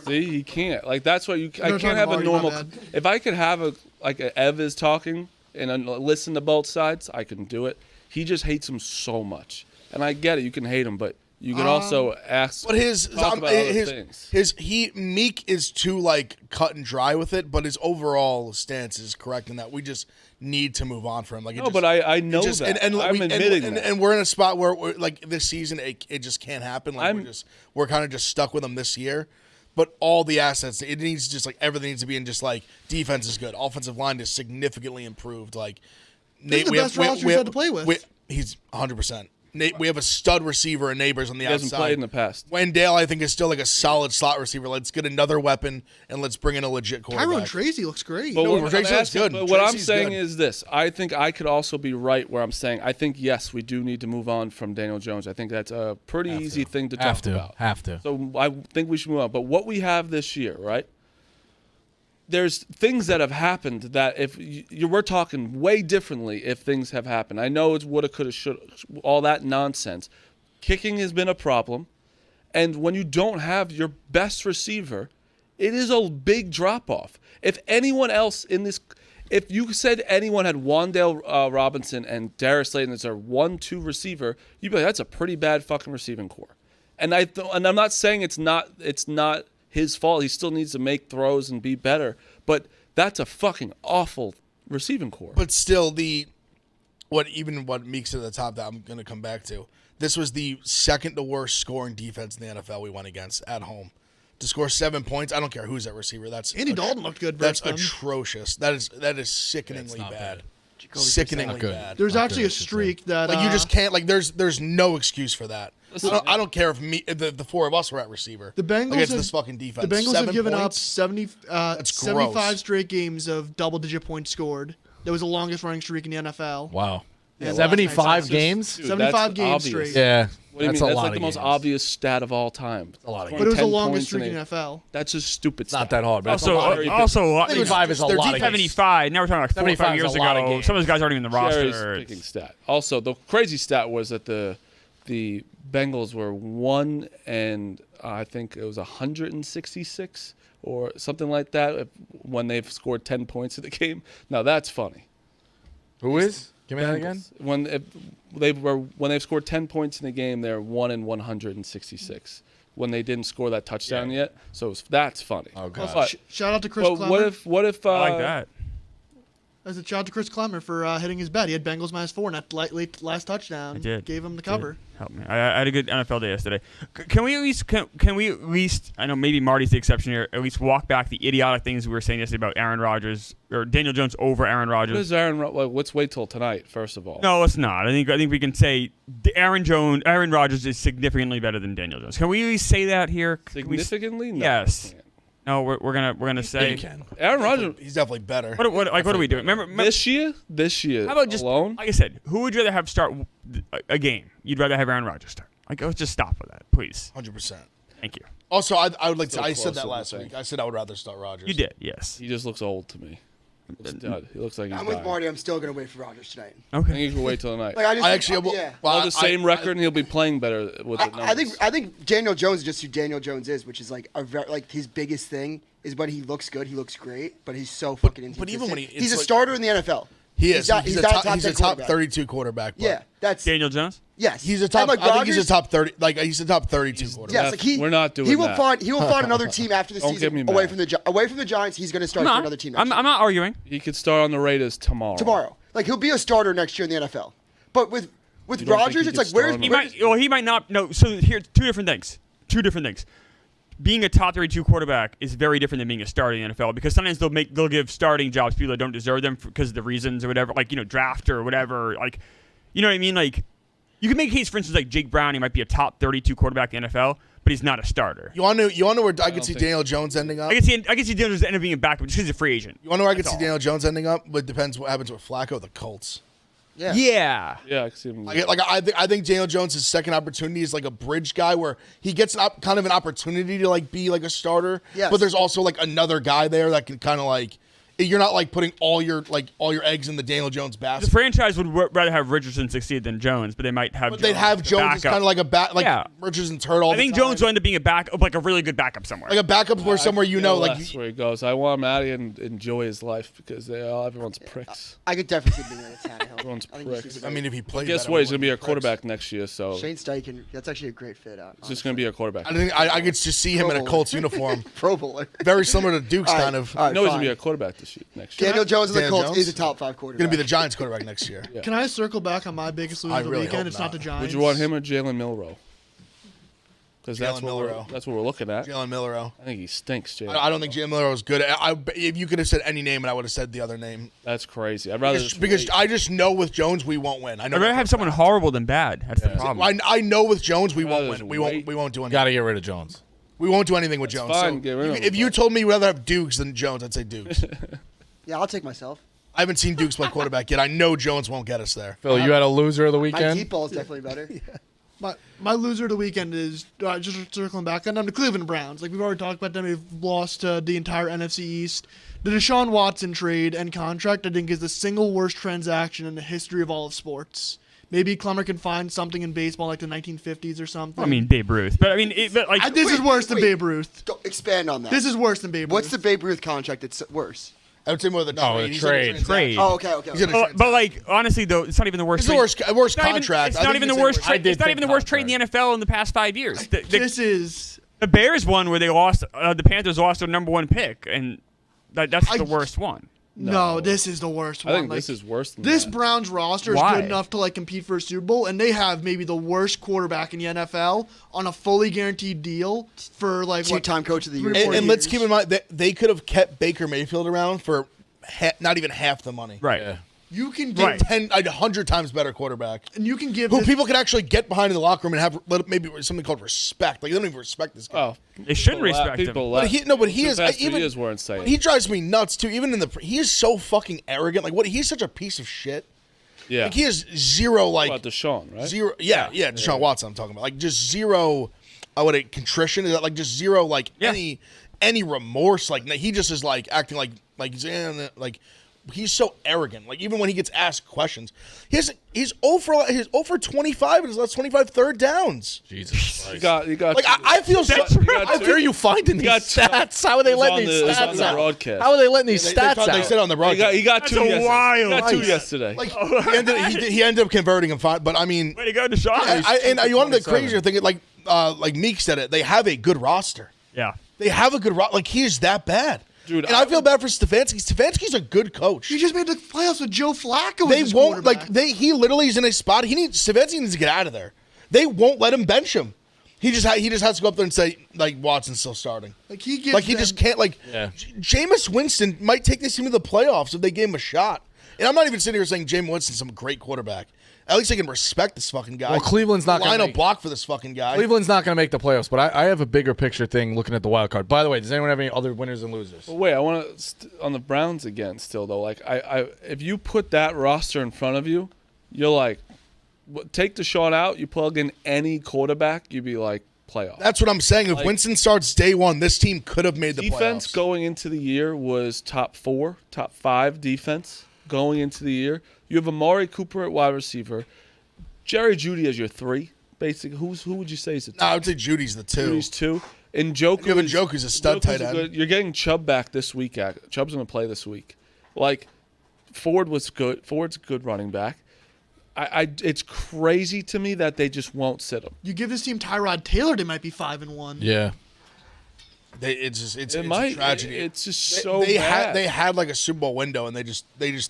See, he can't. Like that's why I No, can't talking have a about you, my normal. bad. If I could have a Ev is talking and listen to both sides, I can do it. He just hates him so much, and I get it. You can hate him, but you can also ask. But talk about other things. Meek is too like cut and dry with it, but his overall stance is correct in that we just need to move on from him. Like, No, but I know that. I'm admitting that. and we're in a spot where we're, like this season, it just can't happen. Like we're kind of just stuck with him this year. But all the assets, it needs just like everything needs to be in just like defense is good, offensive line is significantly improved. Like This is the best roster he's had to play with. He's 100%. We have a stud receiver and Neighbors on the He hasn't outside. played in the past. Wendell, I think, is still like a solid slot receiver. Let's get another weapon and let's bring in a legit quarterback. Tyrone Tracy looks great. But No, what, Tracy I'm looks good. But what I'm Tracy's saying good. is this: I think I could also be right where I'm saying I think yes, we do need to move on from Daniel Jones. I think that's a pretty easy thing to talk about. Have to. So I think we should move on. But what we have this year, right? There's things that have happened that if we're talking way differently if things have happened. I know it's woulda, coulda, shoulda, all that nonsense. Kicking has been a problem, and when you don't have your best receiver, it is a big drop off. If anyone else in this, if you said anyone had Wan'Dale Robinson and Darius Slayton as their 1-2 receiver, you'd be like, that's a pretty bad fucking receiving core. And I'm not saying it's not his fault. He still needs to make throws and be better. But that's a fucking awful receiving core. But still, what Meek said at the top that I'm going to come back to, this was the second to worst scoring defense in the NFL we went against at home. To score 7 points, I don't care who's at receiver. That's Andy Dalton looked good. That's versus them. atrocious. That is sickeningly not bad. bad. Sickeningly good. bad. There's Not actually good, a streak that Like you just can't. Like there's no excuse for that. I don't care if the four of us were at receiver. The Bengals against have- this fucking defense. The Bengals 7 have given up points? 75 gross. straight games of double-digit points scored. That was the longest-running streak in the NFL. Wow. Yeah, 75 last night. games? Dude, 75 that's games obvious. straight. Yeah. What do you That's mean? a That's lot like of the most games. obvious stat of all time. A lot of But it was the 10 longest points streak in in the a- NFL. That's just stupid. It's not that hard. But that's Also, a lot of games. also, 75 is a their lot of defense- games. 75. Now we're talking like 4 or 5 75 is years a lot of ago. games. Some of those guys aren't even in the Cherry's roster. picking stat. Also, the crazy stat was that the Bengals were 1 and I think it was 166 or something like that when they've scored 10 points in the game. Now that's funny. Who is? Give me that again. When they've scored 10 points in the game, they're 1 in 166 when they didn't score that touchdown yet. So that's funny. Oh, God. But, Shout out to Chris but Clemmer. what if I like that. As a shout out to Chris Clemmer for hitting his bet. He had Bengals -4 and that last touchdown I did. gave him the cover. Help me. I had a good NFL day yesterday. Can we at least I know maybe Marty's the exception here, at least walk back the idiotic things we were saying yesterday about Aaron Rodgers or Daniel Jones over Aaron what Rodgers? is let's wait till tonight first of all. No, it's not. I think we can say Aaron Rodgers is significantly better than Daniel Jones. Can we at least say that here? Can we- Significantly? No, Yes. we can't. No, we're gonna say. You can. Aaron Rodgers He's definitely better. What are we doing? Remember this year how about just alone. like I said, who would you rather have start a game? You'd rather have Aaron Rodgers start. Like, let's just stop with that, please. 100%. Thank you. Also, I would like to. So I said close that to last the thing. week. I said I would rather start Rodgers. You did, yes. He just looks old to me. He looks like he's I'm with dying. Marty. I'm still gonna wait for Rodgers tonight. I think Okay. he can wait till tonight. Like I actually. Well, the same record, and he'll be playing better with the numbers. I think Daniel Jones is just who Daniel Jones is, which is like like his biggest thing is when he looks good, he looks great, but he's so fucking inconsistent. but even when he's a it's like- starter in the NFL. He is. He's not He's a 10 top quarterback. 32 quarterback. But Yeah, that's Daniel Jones? yes. He's a top. And, like, I think he's a Rodgers- top 30. Like he's a top 32 quarterback. Yes, like We're not doing he will that. find another team after the Don't get me season away mad. from the Giants. He's going to start for another team next I'm year. not arguing. He could start on the Raiders tomorrow. Like he'll be a starter next year in the NFL. But with don't think Rodgers, he it's could like where's start on the He might not. No. So here, two different things. being a top 32 quarterback is very different than being a starter in the NFL because sometimes they'll give starting jobs to people that don't deserve them because of the reasons or whatever, like, draft or whatever. Like, you know what I mean? Like, you can make a case, for instance, like Jake Brown, he might be a top 32 quarterback in the NFL, but he's not a starter. You want to know where I could see Daniel Jones ending up? I can see Daniel Jones ending up being a backup just because he's a free agent. You want to know where I could see Daniel Jones ending up? But it depends what happens with Flacco, the Colts. Yeah. Yeah, I can see him. I think Daniel Jones' second opportunity is like a bridge guy where he gets kind of an opportunity to like be like a starter. Yes. But there's also like another guy there that can kind of like you're not like putting all your eggs in the Daniel Jones The basket. franchise would rather have Richardson succeed than Jones, but they might have. But they'd have Jones as kind of like a Richardson's hurt all the time. I think Jones will end up being a backup, like a really good backup somewhere. Like a backup where somewhere that's where he goes. I want him out of here and enjoy his life because everyone's pricks. I could definitely see being a Tannehill. Everyone's pricks. I mean, if he plays, Guess what? He's gonna be a quarterback next year. So Shane Steichen, that's actually a great fit out. he's just gonna be a quarterback. I think I could just see him in a Colts uniform, Pro Bowler. very similar to Duke's All right, kind of. all right, No, he's fine. gonna be a quarterback this year, next year. Daniel Jones in the Daniel Colts Jones? is a top 5 quarterback. Going to be the Giants quarterback next year. Yeah. Can I circle back on my biggest loser of the really weekend? hope It's not the not. Giants. Would you want him or Jalen Milroe? Because that's Jalen what we're looking at. Jalen Milroe. I think he stinks, Jalen. I don't think Jalen Milroe is good. If you could have said any name, and I would have said the other name. That's crazy. I'd rather Because I just know with Jones we won't win. I know. I'd rather have someone horrible than bad. That's the problem. I know with Jones we won't Just win. We wait. won't do anything. Got to get rid of Jones. We won't do anything with Jones. fine, So get rid of him. if you told me you'd rather have Dukes than Jones, I'd say Dukes. Yeah, I'll take myself. I haven't seen Dukes play quarterback yet. I know Jones won't get us there. Phil, you had a loser of the My weekend? deep ball is definitely better. My loser of the weekend is just circling back on the Cleveland Browns. Like we've already talked about them, they've lost the entire NFC East. The Deshaun Watson trade and contract, I think, is the single worst transaction in the history of all of sports. Maybe Clemmer can find something in baseball like the 1950s or something. I mean, Babe Ruth. But I mean, This is worse than Babe Ruth. Go, expand on that. This is worse than Babe Ruth. What's the Babe Ruth contract that's worse? I would say more the trade. No, the He's in a trade. transaction. Trade. Oh, okay. He's in a but like honestly though, it's not even the worst. It's the trade. worst It's not even- contract. It's I not think even you the said worst worst. trade. I did It's not think even the worst trade in the contract. NFL in the past 5 years. This is The Bears won where they lost. The Panthers lost their number 1 pick, and that's the worst one. no. This is the worst I one. think this is worse than This that. Browns roster is Why? good enough to like compete for a Super Bowl, and they have maybe the worst quarterback in the NFL on a fully guaranteed deal for like what? Two-time coach of the year. 3 or 4 And let's years. keep in mind that they could have kept Baker Mayfield around for not even half the money. Right. Yeah. You can give Right. 100 times better quarterback. and you can give Who this- people can actually get behind in the locker room and have maybe something called respect. Like they don't even respect this guy. Oh, They shouldn't people respect him. people But he is The past 2 even. years were insane. He drives me nuts too. Even he is so fucking arrogant. Like he's such a piece of shit. yeah. Like he has zero like about Deshaun, right? zero. Yeah, Deshaun Watson. I'm talking about like just zero. Contrition. Is that like just zero like any remorse? Like he just is like acting like like. He's so arrogant. Like even when he gets asked questions, he's 0 for 25 in his last 25 third downs. Jesus You Christ. got. Like I feel so. Where are you finding these got- stats? How are they It's letting on these the- it's on stats the out? broadcast. How are they letting these They stats said out? on the He broadcast. got 2 yesterday. wild. He got 2 Nice. yesterday. Like he ended up converting him fine. But I mean, Way to go, Deshaun. and you want the crazier thing? Like Meek said it. They have a good roster. Yeah. They have a good roster. Like he is that bad. Dude, and I feel bad for Stefanski. Stefanski's a good coach. You just made the playoffs with Joe Flacco. They as his won't quarterback. he literally is in a spot. Stefanski needs to get out of there. They won't let him bench him. He just has to go up there and say like Watson's still starting. Like he gives Like he them- just can't. Like Jameis Winston might take this team to the playoffs if they gave him a shot. And I'm not even sitting here saying Jameis Winston's some great quarterback. At least I can respect this fucking guy. Well, Cleveland's not gonna line a make- block for this fucking guy. Cleveland's not going to make the playoffs, but I have a bigger picture thing looking at the wild card. By the way, does anyone have any other winners and losers? But wait, I want to on the Browns again. Still though, like I if you put that roster in front of you, you're like, take Deshaun out. You plug in any quarterback, you'd be like playoff. That's what I'm saying. If Like- Winston starts day one, this team could have made the Defense playoffs. going into the year was top 4, top 5 defense going into the year. You have Amari Cooper at wide receiver, Jerry Jeudy as your 3. Basically, who would you say is the 2? No, I would say Judy's the 2. Judy's 2. And Njoku. You have Njoku's a stud tight end. good. You're getting Chubb back this week. Chubb's going to play this week. Like Ford was good. Ford's a good running back. It's crazy to me that they just won't sit him. You give this team Tyrod Taylor, they might be 5-1. Yeah. It's It a might. tragedy. It's just They- so they bad. they had like a Super Bowl window, and they just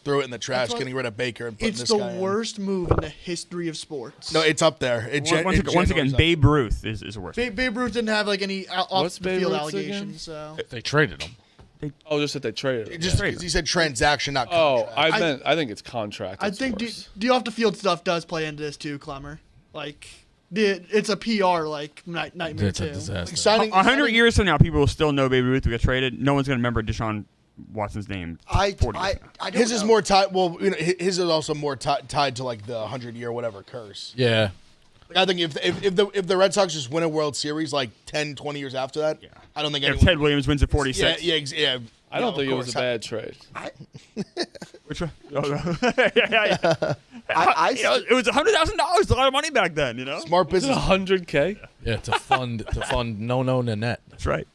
threw it in the trash, what- getting rid of Baker and putting It's this the guy in. worst move in the history of sports. No, it's up there. Once again, Babe Ruth is worse. Babe Ruth didn't have like any off What's the Babe field Ruth's again? allegations. So They traded him. Oh, just that they traded him. Just because he said transaction, not Oh, contract. I think it's contract. I It's think worse. the off the field stuff does play into this too, Clemmer. Like it's a PR nightmare It's a too. disaster. signing 100 years from now, people will still know Babe Ruth will get traded. No one's going to remember Deshaun Watson's name. 40 years from now. I don't His know. is more tied. Well, his is also more tied to like the 100-year whatever curse. Yeah. Like, I think if the Red Sox just win a World Series like 10, 20 years after that, I don't think If anyone. Ted Williams wins at 46. Yeah. I don't of think it was a course. bad trade. Which one? Oh, no. yeah. I It was $100,000. A lot of money back then, you know? Smart Is it business. 100K? Yeah, to fund no Nanette. That's right.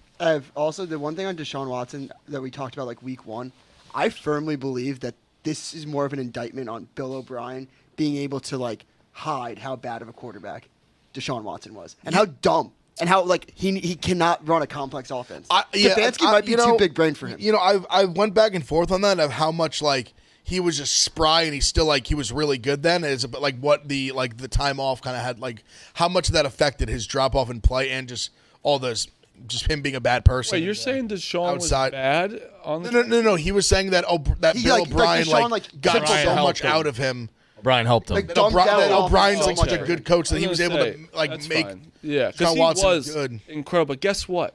also the one thing on Deshaun Watson that we talked about like week 1, I firmly believe that this is more of an indictment on Bill O'Brien being able to like hide how bad of a quarterback Deshaun Watson was and how dumb and how like he cannot run a complex offense. Stefanski might be too big brain for him. You know, I went back and forth on that of how much like he was just spry and he's still like he was really good then. Is like what the time off kind of had like how much that affected his drop off in play and just all this just him being a bad person. Wait, you're saying Deshaun outside- was bad on the No. He was saying that He, Bill like, O'Brien Deshaun, like got tripled so him. much out of him. Brian helped him. Like, That dumbed down the O'Brien's offense like so such a much. good coach that I he was able gonna to say, like that's make fine. Yeah, Deshaun because he Watson was good. incredible. But guess what?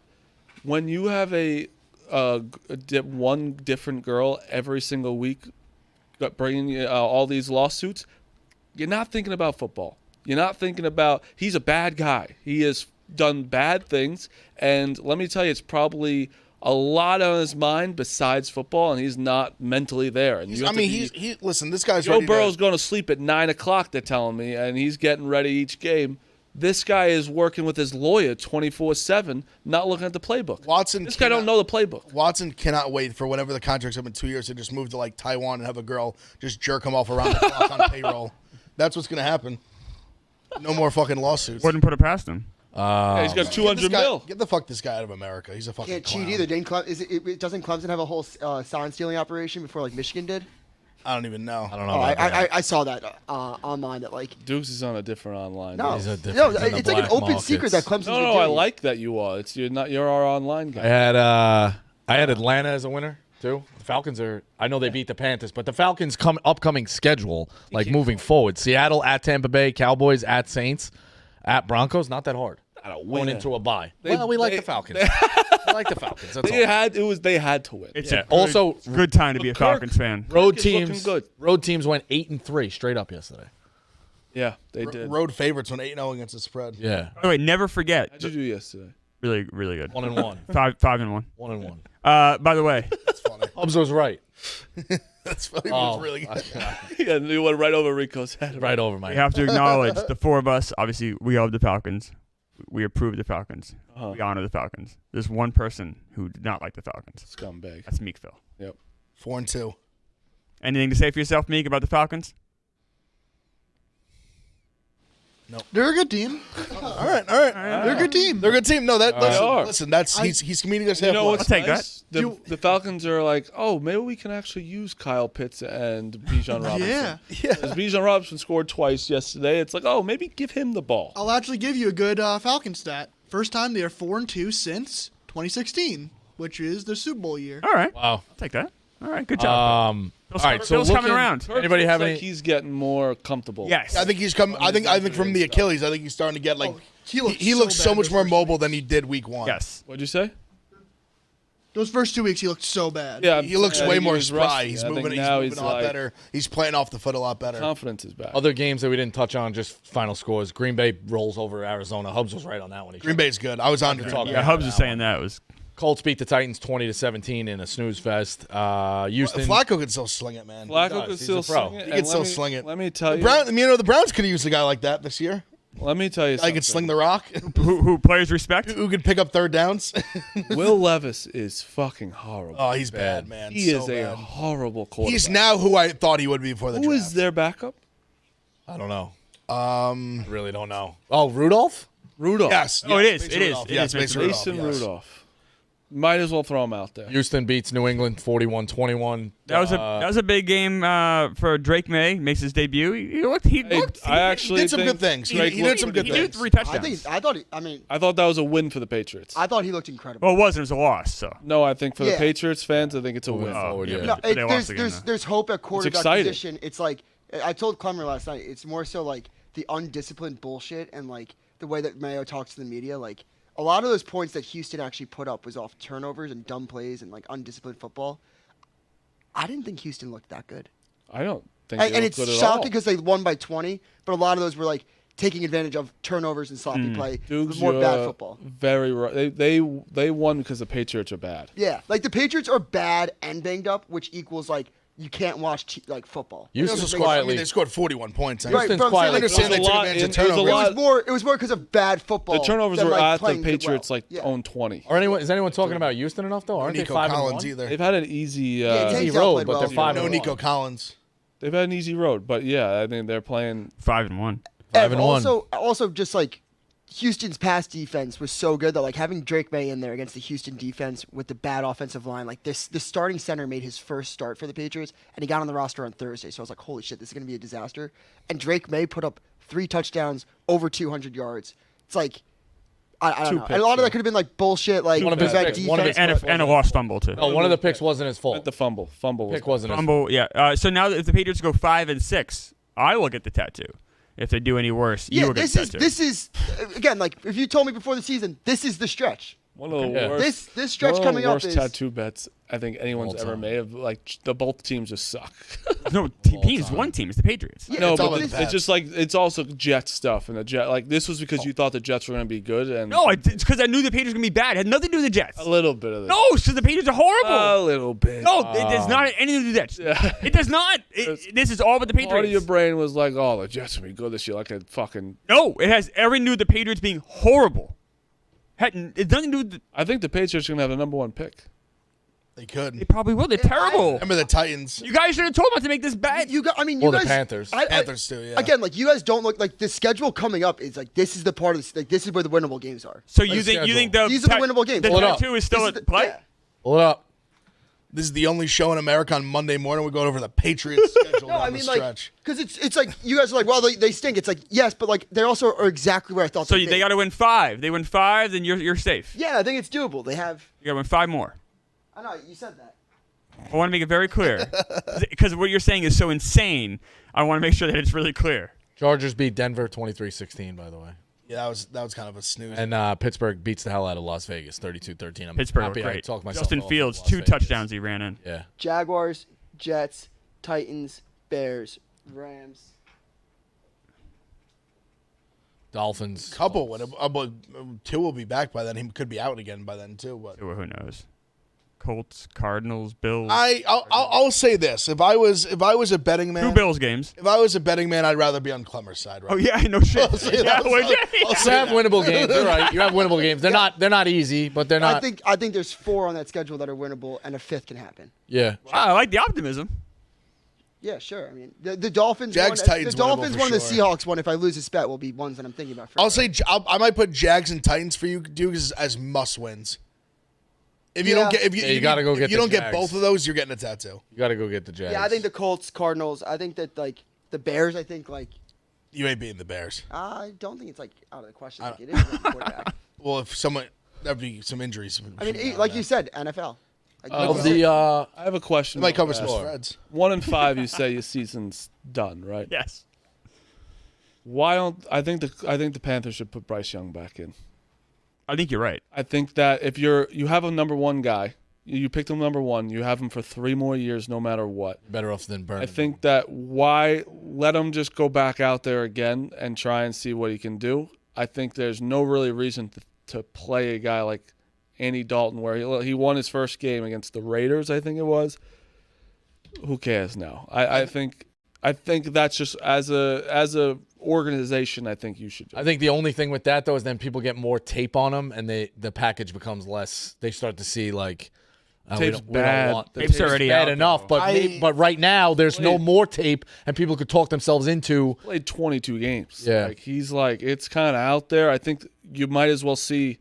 When you have one different girl every single week, bringing you all these lawsuits, you're not thinking about football. You're not thinking about he's a bad guy. He has done bad things, and let me tell you, it's probably a lot on his mind besides football, and he's not mentally there. And you have to be- listen. This guy's Joe ready Burrow's to, going to sleep at 9 o'clock, they're telling me, and he's getting ready each game. This guy is working with his lawyer 24/7, not looking at the playbook. Watson This guy don't know the playbook. Watson cannot wait for whenever the contract's up in 2 years to just move to like Taiwan and have a girl just jerk him off around the clock on payroll. That's what's gonna happen. No more fucking lawsuits. Wouldn't put it past him. Yeah, he's got Get this 200 guy- mil. Get the fuck this guy out of America. He's a fucking Can't clown. cheat either. Doesn't Clemson have a whole sign stealing operation before like Michigan did? I don't even know. I don't know. Oh, about that. I saw that online that like Dukes is on a different online. no, He's a different- no, he's in the it's like an black open markets. secret that Clemson's No, been no, I doing. like that you are. You're our online guy. I had Atlanta as a winner too. The Falcons are. I know they beat the Panthers, but the Falcons' upcoming schedule, like moving forward, Seattle at Tampa Bay, Cowboys at Saints, at Broncos, not that hard. Not a Going winner. into a bye. They- Well, we like they- the Falcons. We like the Falcons. That's all. They had to win. It's Yeah. a good, Also, good time to be a Kirk- Falcons fan. Road Kirk is looking teams. good. Road teams went 8-3 straight up yesterday. Yeah, they did. Road favorites went 8-0 against the spread. Yeah, By the way, never forget. How'd you do yesterday? Really, really good. 1-1. 5-1. 1-1. By the way, That's funny. Hubs was right. That's funny. Oh, It's really good. Yeah, you went right over Rico's head. Right over my we head. have to acknowledge the four of us. Obviously, we love the Falcons. We approve the Falcons. We honor the Falcons. There's one person who did not like the Falcons. Scumbag. That's Meek Phil. Yep. 4-2. Anything to say for yourself, Meek, about the Falcons? They're a good team. All right. They're a good team. They're a good team. No, that are. listen. That's he's meeting us You know halfway. what's I'll take nice? The Falcons are like, oh, maybe we can actually use Kyle Pitts and Bijan Robinson. Yeah. Because Bijan Robinson scored twice yesterday. It's like, oh, maybe give him the ball. I'll actually give you a good Falcon stat. First time they are 4-2 since 2016, which is the Super Bowl year. All right. Wow. I'll take that. All right. Good job. All right. So Phil's coming looking- around. Anybody have Looks any? like he's getting more comfortable. Yes. I think he's come. I think from the Achilles. I think he's starting to get like. he looked he so looks so bad much those more first mobile than he did week 1. Yes. What'd you say? Those first 2 weeks, he looked so bad. Yeah, He looks I way think more he was spry. rusty. He's I think moving. He's now moving a lot like, better. He's playing off the foot a lot better. Confidence is back. Other games that we didn't touch on, just final scores. Green Bay rolls over Arizona. Hubs was right on that one. Green Bay's good. I was on Green talk Bay. Yeah, Hubs was saying that. It was Colts beat the Titans 20-17 in a snooze fest. Houston. Flacco could still sling it, man. Flacco does. could He's still a pro. sling it. He and could still let me- sling it. Let me tell you. The Browns could have used a guy like that this year. Let me tell you I something. could sling the rock. who players respect. Who could pick up third downs? Will Levis is fucking horrible. Oh, he's bad, man. He So is a bad. horrible quarterback. He's now who I thought he would be before the Who draft. is their backup? I don't know. I really don't know. Oh, Rudolph? Rudolph. Yes. Oh, it is. Mason It is. Rudolph. It Yes, is Mason Mason Rudolph. Mason yes. Rudolph. Might as well throw him out there. Houston beats New England 41-21. That was a big game for Drake May. Makes his debut. He looked. I actually did some think good things. He Drake did some good He did things. 3 touchdowns. I thought that was a win for the Patriots. thought he looked incredible. Well, it wasn't. It was a loss. So. No, I think for the Yeah. Patriots fans, I think it's a win. forward, yeah. No, They lost again, though. there's hope at quarterback exciting. position. It's like I told Clemmer last night. It's more so like the undisciplined bullshit and like the way that Mayo talks to the media. Like a lot of those points that Houston actually put up was off turnovers and dumb plays and like undisciplined football. I didn't think Houston looked that good. I don't think And they look it's good at shocking all. because they won by 20, but a lot of those were like taking advantage of turnovers and sloppy play. Duke's More bad football. Very right. They won because the Patriots are bad. Yeah, like the Patriots are bad and banged up, which equals like you can't watch like football. They also Houston's scored, quietly. they scored 41 points. Right, Houston's but I'm saying, quietly. like, understand they It was took a lot- advantage of it was a turnovers. lot- It was more because of bad football. The turnovers than, were like, at the playing good Patriots well. like Yeah. own 20. Is anyone talking about Houston enough though? Aren't Nico they 5-1? Collins either. They've had an easy. Yeah, Easy Tank's road, outplayed but well. they're 5-1. No Nico Collins. They've had an easy road, but yeah, I think they're playing. 5-1. 5-1. Also, just like Houston's pass defense was so good that like having Drake May in there against the Houston defense with the bad offensive line, like the starting center made his first start for the Patriots, and he got on the roster on Thursday. So I was like, holy shit, this is gonna be a disaster. And Drake May put up 3 touchdowns, over 200 yards. It's like I don't know. And a lot of that could have been like bullshit, like One of his bad picks- defense. one of his- And a lost fumble too. No, one of the picks wasn't his fault. The fumble. Fumble was Pick wasn't his fault. Fumble. Yeah. So now if the Patriots go 5-6, I will get the tattoo. If they do any worse, you Yeah, will get the tattoo. this is again like if you told me before the season, this is the stretch. one of the Yeah. worst. This stretch one of the coming up worst is tattoo bets I think anyone's All ever time. made. Of like the both teams just suck. No, teams. One team. It's the Patriots. Yeah, No, it's all but in it's the past. just like it's also Jet stuff and the Jet. Like this was because you thought the Jets were going to be good and No, it's because I knew the Patriots were gonna be bad. It had nothing to do with the Jets. a little bit of this. No, because the Patriots are horrible. A little bit. No, it does not have anything to do with the Jets. Yeah. It does not. This is all about the Part of your Patriots. brain was like, "Oh, the Jets will be good this year." Like a fucking. No, it has everything to do with the Patriots being horrible. It's nothing to do with the, I think the Patriots are going to have the number 1 pick. They could. they probably will. They're terrible. Remember the Titans. You guys should have told them not to make this bet. You got. I mean, Or you the guys. Panthers. Panthers too, yeah. Again, like you guys don't look like the schedule coming up is like this is the part of this, like this is where the winnable games are. So you Let's think schedule. the These are the winnable games. The Pull it up. tattoo is still This at is the- play? yeah. Hold up. This is the only show in America on Monday morning. We go over the Patriots schedule No, down I the mean like stretch. because it's like you guys are like, well, they stink. It's like yes, but like they also are exactly where I thought. So they'd they be. got to win 5. They win 5, then you're safe. Yeah, I think it's doable. They have. You got to win 5 more. I know you said that. I want to make it very clear because what you're saying is so insane. I want to make sure that it's really clear. Chargers beat Denver 23-16, by the way. Yeah, that was kind of a snooze. And Pittsburgh beats the hell out of Las Vegas 32-13. I'm Pittsburgh, happy I great. talked myself Justin off of Fields, Las 2 Vegas. touchdowns he ran in. Yeah. Jaguars, Jets, Titans, Bears, Rams. Dolphins. couple when two will be back by then. He could be out again by then too. But Who knows? Colts, Cardinals, Bills. I'll say this: if I was a betting 2 man, Bills games. if I was a betting man, I'd rather be on Clemmer's side. Right? Oh yeah, no shit. say Yeah, that. would you? You have winnable games. You're right. You have winnable games. They're not easy, but they're not. I think there's 4 on that schedule that are winnable, and a 5th can happen. Yeah. I like the optimism. Yeah, sure. I mean, the Dolphins. Jags, won, Titans the Dolphins winnable won. for The sure. Seahawks won. If I lose this bet, will be ones that I'm thinking about. I'll say I might put Jags and Titans for you, Duke, as must wins. If you don't get, if you, Yeah, you if gotta go if get you the don't get Jags. both of those, you're getting a tattoo. You got to go get the Jags. Yeah, I think the Colts, Cardinals. I think that like the Bears. I think like You ain't beating the Bears. I don't think it's like out of the question. Like, it is a quarterback. Well, if someone that'd be some injuries. I mean, like you said, NFL. Like, of the I have a question. it might cover about some that. spreads. 1 and 5, you say your season's done, right? Yes. Why don't I think the Panthers should put Bryce Young back in? I think you're right. I think that if you have a number 1 guy, you picked him number 1, you have him for 3 more years, no matter what. better off than Burn. I think that why let him just go back out there again and try and see what he can do. I think there's no really reason to play a guy like Andy Dalton where he won his first game against the Raiders, I think it was. Who cares now? I think that's just as a organization, I think you should do. I think the only thing with that though is then people get more tape on them, and the package becomes less. They start to see like Tape's bad. The Tape's already bad out, enough, though. but right now there's no more tape, and people could talk themselves into. Played 22 games. Yeah. Like he's like it's kind of out there. I think you might as well see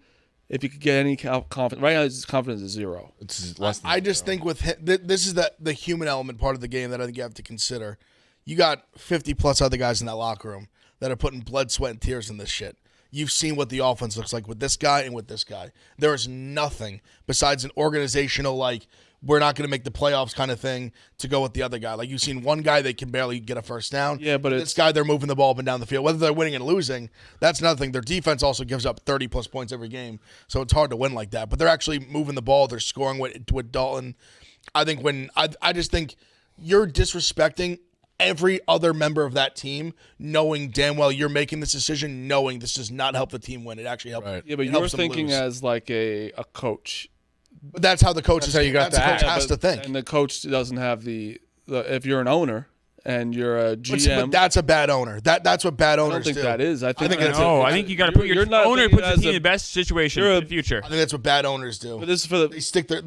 if you could get any confidence. Right now, his confidence is 0. It's less than I just think with him, this is the human element part of the game that I think you have to consider. You got 50 plus other guys in that locker room that are putting blood, sweat, and tears in this shit. You've seen what the offense looks like with this guy and with this guy. There is nothing besides an organizational, like, we're not going to make the playoffs kind of thing to go with the other guy. Like, you've seen one guy, they can barely get a first down. Yeah, but this guy, they're moving the ball up and down the field. Whether they're winning and losing, that's another thing. Their defense also gives up 30-plus points every game, so it's hard to win like that. But they're actually moving the ball. They're scoring with Dalton. I think I just think you're disrespecting every other member of that team, knowing damn well you're making this decision, knowing this does not help the team win. It actually helps. Right. Yeah, but you're thinking as like a coach. But that's how the coach is. how you got that's to the coach act. has to think. And the coach doesn't have the if you're an owner and you're a GM. But that's a bad owner. That's what bad I owners don't think do. that is. I think it's No, I think you got to put your you're not owner thinking puts the as team in a- the best situation you're for a- the future. I think that's what bad owners do. But this is for the They stick their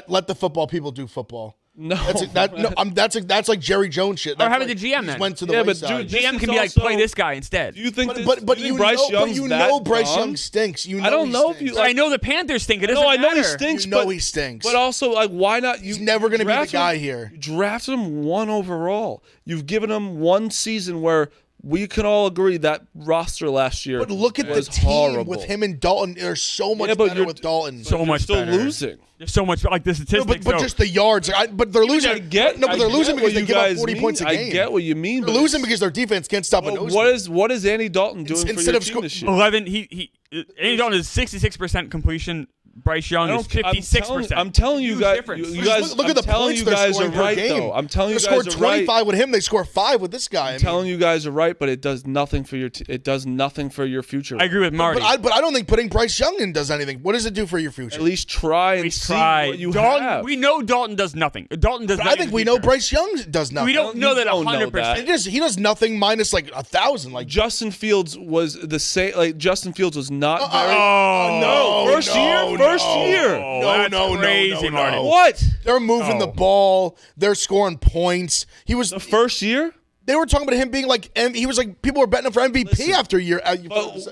let the football people do football. no. That's like Jerry Jones shit. Or That's having like the GM he's then. went to the Yeah, but wayside. dude, GM is can be like, also- play this guy instead. Do you think this, but do you think Bryce Young's you that know Bryce dumb? Young stinks. You know I don't he know if stinks. you I know the Panthers think it doesn't No, I know he matter. stinks. You know but, he stinks. But also, like, why not? He's never going to be the drafted guy him- here. You drafted him 1 overall. You've given him one season where we can all agree that roster last year. But look at the was team horrible. with him and Dalton. They're so much Yeah, but better you're- with Dalton. So You're much still better. losing. There's so much like the No, statistics. but so- just the yards. But they're losing. I get. No, but they're I losing get because what they you give up guys 40 mean. points a game. I get what you mean. They're but losing it's- because their defense can't stop a but nose. what is Andy Dalton doing for Instead your of team this year? 11. Andy Dalton is 66% completion. Bryce Young is 56%. I'm telling you Huge guys. difference. You guys. Look at the I'm telling points you they're guys are scoring per right game. though. I'm telling you They guys scored are right. 25 with him. They score 5 with this guy. I'm telling you guys are right, but it does nothing for your. It does nothing for your future. I agree with Marty. But I don't think putting Bryce Young in does anything. What does it do for your future? At least try and we see try. what you Dalton, have. we know Dalton does nothing. Dalton does But nothing. I think we know Bryce Young does nothing. We don't know that don't know 100%. that. He does nothing minus like 1,000. Like Justin Fields was the same. Like Justin Fields was not very. no, First year. First year. Oh, that's crazy, Marty. What? They're moving the ball. They're scoring points. He was. The first year? They were talking about him being like. He was like people were betting him for MVP after a year.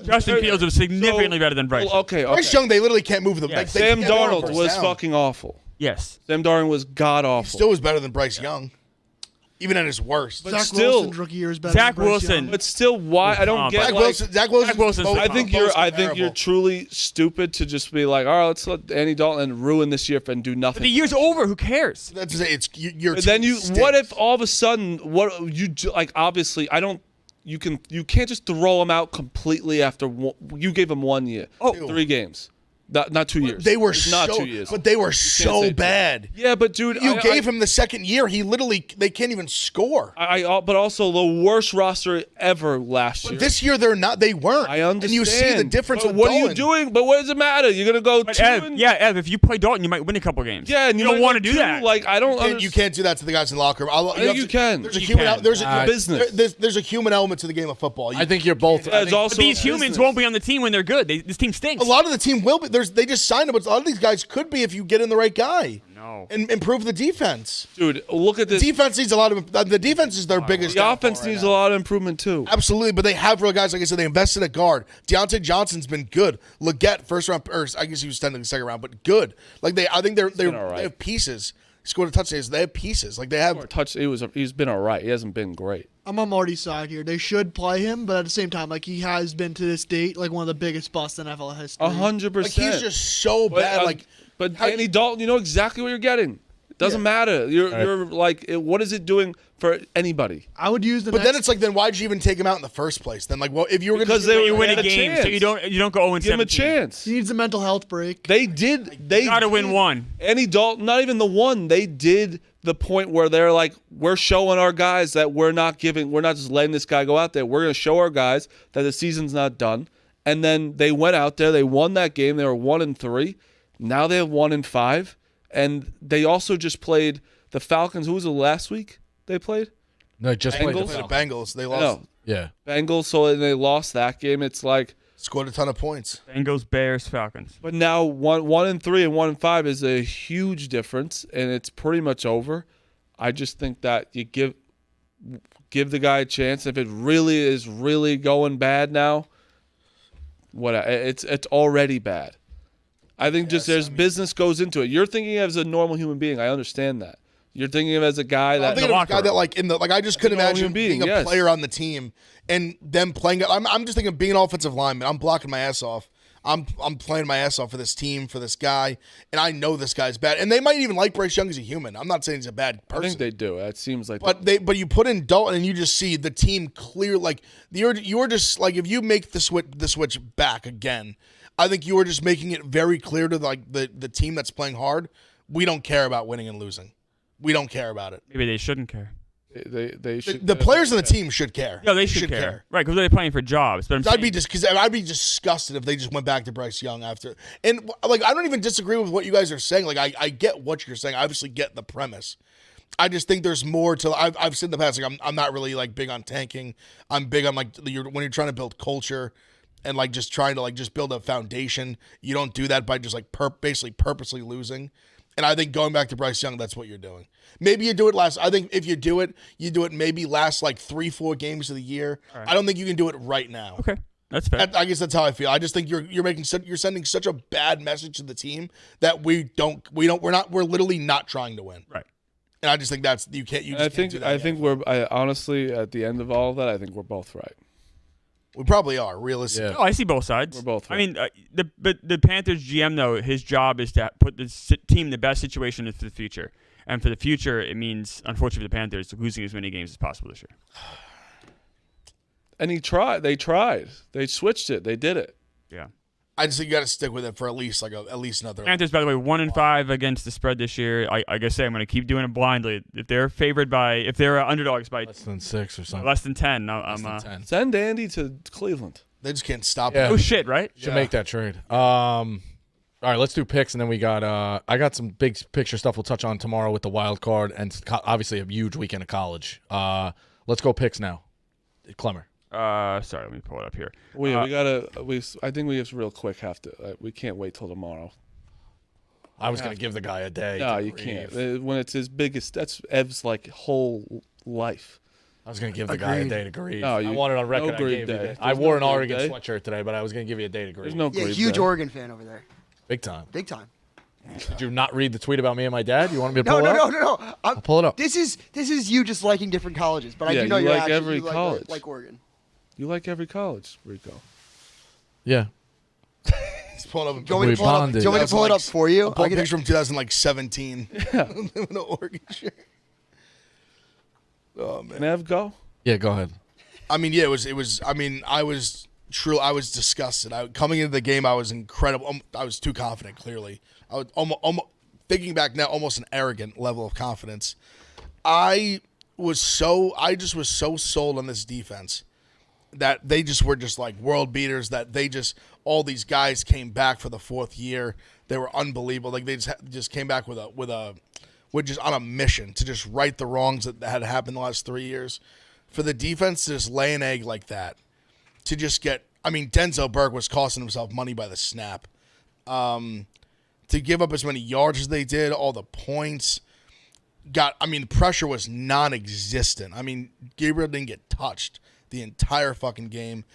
Justin Fields was significantly better than Bryce. Well, okay. Bryce Young, they literally can't move the. Yeah. Like, they Sam can't throw Darnold first was down. fucking awful. Yes. Sam Darnold was god awful. Still was better than Bryce Young, even at his worst. But Zach still- Wilson's rookie year is better. Zach than Bryce Wilson. Young. But still, why? I don't get. Zach Like, Wilson. Zach Wilson's Wilson's most- the I think most you're comparable. truly stupid to just be like, all right, let's let Andy Dalton ruin this year and do nothing. The year's over. Who cares? That's it's your. But then team you. stinks. What if all of a sudden, what you do, like? Obviously, I don't. You can't just throw him out completely after you gave him 1 year. Oh. 3 games. Not 2 years. They were It's so, not 2 years. but they were say so two. bad. Yeah, but dude, You gave him the second year. He literally they can't even score. But also the worst roster ever last year. This year they're not. They weren't. I understand. And you see the difference. But with what are you Dalton. doing? But what does it matter? You're gonna go But 2 Ev, and- Ev, if you play Dalton, you might win a couple games. Yeah, and you don't might want to go do 2. that. Like I don't. You can't do that to the guys in the locker room. think you can. There's a You human. can. There's It's business. There's a human element to the game of football. I think you're both. Yeah, it's also But these a humans business. won't be on the team when they're good. This team stinks. a lot of the team will be. They just signed him, but a lot of these guys could be if you get in the right guy. No. And improve the defense. Dude, look at this. Defense needs a lot of. The defense is their biggest. The downfall offense right needs now. a lot of improvement too. Absolutely, but they have real guys. Like I said, they invested at guard. Deontay Johnson's been good. Leggett, first round, or I guess he was technically second round, but good. Like I think they all right. have pieces. He scored a touchdown. They have pieces. Like they have. He's been all right. He hasn't been great. I'm on Marty's side here. They should play him, but at the same time, like he has been to this date like one of the biggest busts in NFL history. 100%. Like he's just so bad. But how Andy Dalton, you know exactly what you're getting. It doesn't matter. You're like, what is it doing for anybody? I would use the. But then next- it's like, then why'd you even take him out in the first place? Then like, well, if you were Because going they you were- win had a a game, so chance. you don't go 0-17. Give him a chance. he needs a mental health break. They did. They Got to win did- one. Andy Dalton, not even the one. They did the point where they're like, we're showing our guys that we're not just letting this guy go out there. We're going to show our guys that the season's not done. And then they went out there. They won that game. They were 1-3. Now they have 1-5. And they also just played the Falcons. Who was it last week they played? No, just played the Bengals? the Falcons. Bengals, they lost. No, Yeah. Bengals. So they lost that game. It's like, Scored a ton of points. Bengals, Bears, Falcons. but now 1-3 and 1-5 is a huge difference, and it's pretty much over. I just think that you give the guy a chance. If it really is really going bad now, it's already bad. I think there's business goes into it. You're thinking as a normal human being. I understand that. You're thinking of as a guy that. I'm thinking of a guy that I just couldn't imagine being a player on the team and them playing. I'm just thinking of being an offensive lineman. I'm blocking my ass off. I'm playing my ass off for this team, for this guy, and I know this guy's bad. And they might even like Bryce Young as a human. I'm not saying he's a bad person. I think they do. It seems like. But you put in Dalton and you just see the team clear. Like you're just like, if you make the switch back again, I think you are just making it very clear to the team that's playing hard. We don't care about winning and losing. We don't care about it. Maybe they shouldn't care. They should. The players on the team should care. Yeah, they should care. Right, because they're playing for jobs. But I'd be disgusted if they just went back to Bryce Young after. And I don't even disagree with what you guys are saying. Like I get what you're saying. I obviously get the premise. I just think there's more to. I've said in the past. Like I'm not really big on tanking. I'm big on when you're trying to build culture, and just trying to just build a foundation. You don't do that by just basically purposely losing. And I think going back to Bryce Young, that's what you're doing. Maybe you do it last. I think if you do it maybe last 3-4 games of the year. Right. I don't think you can do it right now. Okay, that's fair. I guess that's how I feel. I just think you're sending such a bad message to the team that we're literally not trying to win. Right. And I just think you can't. I think honestly at the end of all of that, I think we're both right. We probably are, realistically. Yeah. Oh, I see both sides. We're both right. I mean, the Panthers GM, though, his job is to put the team in the best situation for the future. And for the future, it means, unfortunately for the Panthers, losing as many games as possible this year. And he tried. They tried. They switched it. They did it. Yeah. I just think you got to stick with it for at least another. Panthers, by the way, 1-5 against the spread this year. I gotta say, I'm going to keep doing it blindly. If they're underdogs by less than 6 or something, less than 10, less than 10. Send Andy to Cleveland. They just can't stop it. Oh shit, right? Should make that trade. All right, let's do picks, and then we got. I got some big picture stuff we'll touch on tomorrow with the wild card, and obviously a huge weekend of college. Let's go picks now, Clemmer. Sorry, let me pull it up here. I think we just real quick have to. We can't wait till tomorrow. I was going to give the guy a day. No, you can't. When it's his biggest, that's Ev's whole life. I was going to give the guy a day to grieve. No, I wanted on record. I wore an Oregon sweatshirt today, but I was going to give you a day to grieve. There's no grieve. Huge Oregon fan over there. Big time. Big time. Did you not read the tweet about me and my dad? You want me to pull it up? No. I'll pull it up. This is you just liking different colleges, but I do know you you're like every college. like Oregon. You like every college, Rico. Yeah. He's pulling up. Do you want me to pull it up for you? I'll pull a picture from 2017. Yeah. An Oregon shirt. Oh man. Can Ev go? Yeah, go ahead. I mean, yeah, it was. I mean, I was disgusted. Coming into the game, I was incredible. I was too confident. Clearly, I was almost thinking back now, almost an arrogant level of confidence. I just was so sold on this defense that they just were just like world beaters. That all these guys came back for the fourth year. They were unbelievable. Like they just came back with just on a mission to just right the wrongs that had happened the last 3 years. For the defense to just lay an egg like that, to just get, Denzel Burke was costing himself money by the snap. To give up as many yards as they did, all the points. The pressure was non-existent. Gabriel didn't get touched the entire fucking game.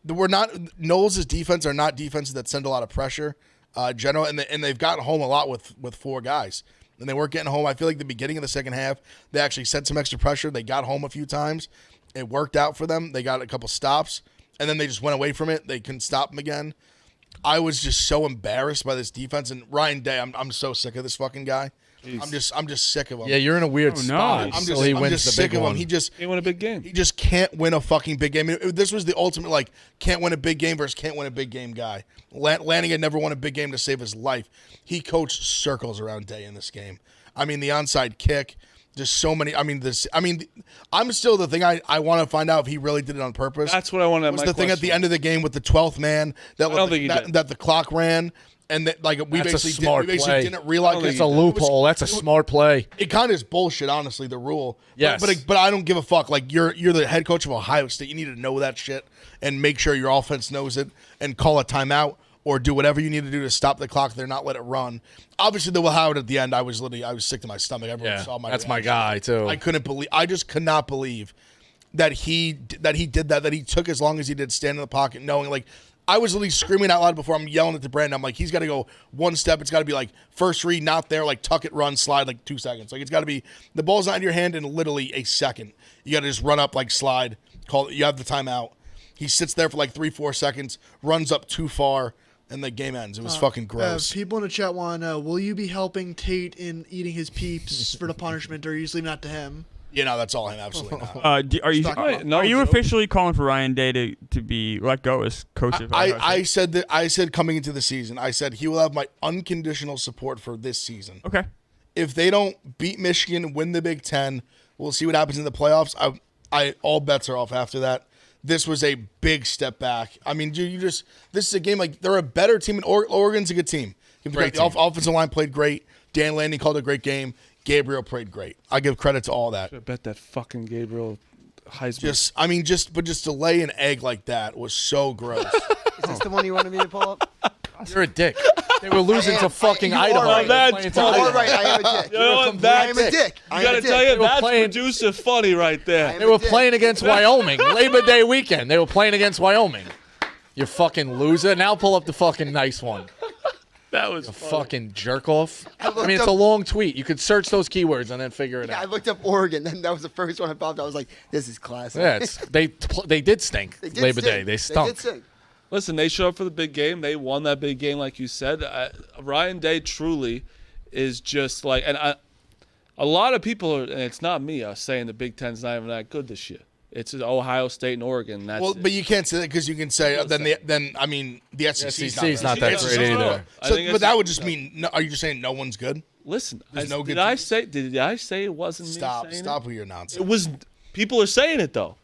Knowles' defense are not defenses that send a lot of pressure, general, and they've gotten home a lot with 4 guys. And they weren't getting home. I feel like the beginning of the second half, they actually sent some extra pressure. They got home a few times. It worked out for them. They got a couple stops, and then they just went away from it. They couldn't stop them again. I was just so embarrassed by this defense. And Ryan Day, I'm so sick of this fucking guy. Jeez. I'm just sick of him. Yeah, you're in a weird spot. I'm just sick of him. He won a big game. He just can't win a fucking big game. This was the ultimate can't win a big game versus can't win a big game guy. Lanning had never won a big game to save his life. He coached circles around Day in this game. The onside kick, just so many. I'm still the thing I want to find out if he really did it on purpose. That's what I want to. Was the thing at the end of the game with the 12th man that the clock ran. And that, we basically didn't realize it's a loophole. That's a smart play. It kind of is bullshit, honestly. The rule, yes. But I don't give a fuck. You're the head coach of Ohio State. You need to know that shit and make sure your offense knows it and call a timeout or do whatever you need to do to stop the clock there, not let it run. Obviously, they will have it at the end. I was sick to my stomach. Everyone saw my. That's reaction. my guy too. I just could not believe that he did that. That he took as long as he did, stand in the pocket, knowing I was literally screaming out loud before I'm yelling at the Brandon. I'm like, he's got to go one step. It's got to be like first read, not there, like tuck it, run, slide, like 2 seconds. Like it's got to be the ball's not in your hand in literally a second. You got to just run up, like slide, call it. You have the timeout. He sits there for like 3-4 seconds, runs up too far, and the game ends. It was fucking gross. People in the chat want to know, will you be helping Tate in eating his peeps for the punishment, or are you just leaving that to him? Yeah, no, that's all him. Absolutely not. Are you officially calling for Ryan Day to be let go as coach? I said coming into the season, I said he will have my unconditional support for this season. Okay. If they don't beat Michigan, win the Big Ten, we'll see what happens in the playoffs. I all bets are off after that. This was a big step back. I mean, this is a game like they're a better team. And Oregon's a good team. Great the offensive line played great. Dan Lanning called a great game. Gabriel played great. I give credit to all that. I bet that fucking Gabriel Heisman. Just to lay an egg like that was so gross. Is this the one you wanted me to pull up? You're a dick. They were losing to fucking Idaho. are. That's You are right. I am a dick. You know what? I am a dick. You got to tell you, that's playing- producer funny right there. They were playing against Wyoming. Labor Day weekend. They were playing against Wyoming. You fucking loser. Now pull up the fucking nice one. That was A funny. fucking jerk off. I I mean, it's a long tweet. You could search those keywords and then figure it Yeah, I out. looked up Oregon, and that was the first one I popped. I was like, "This is classic." Yeah, they did stink. They did Labor stink. Day. They stunk. did stink. Listen, they showed up for the big game. They won that big game, like you said. Ryan Day truly is just like, and a lot of people are, and it's not me, saying the Big Ten's not even that good this year. It's Ohio State and Oregon. That's Well, it. but you can't say that because you can say then the SEC's not that great either. I So, think but it's- that would just mean, no, are you just saying no one's good? Listen, There's no did good I teams. say? Did I say it wasn't Stop me saying with your It? nonsense. It was. People are saying it though.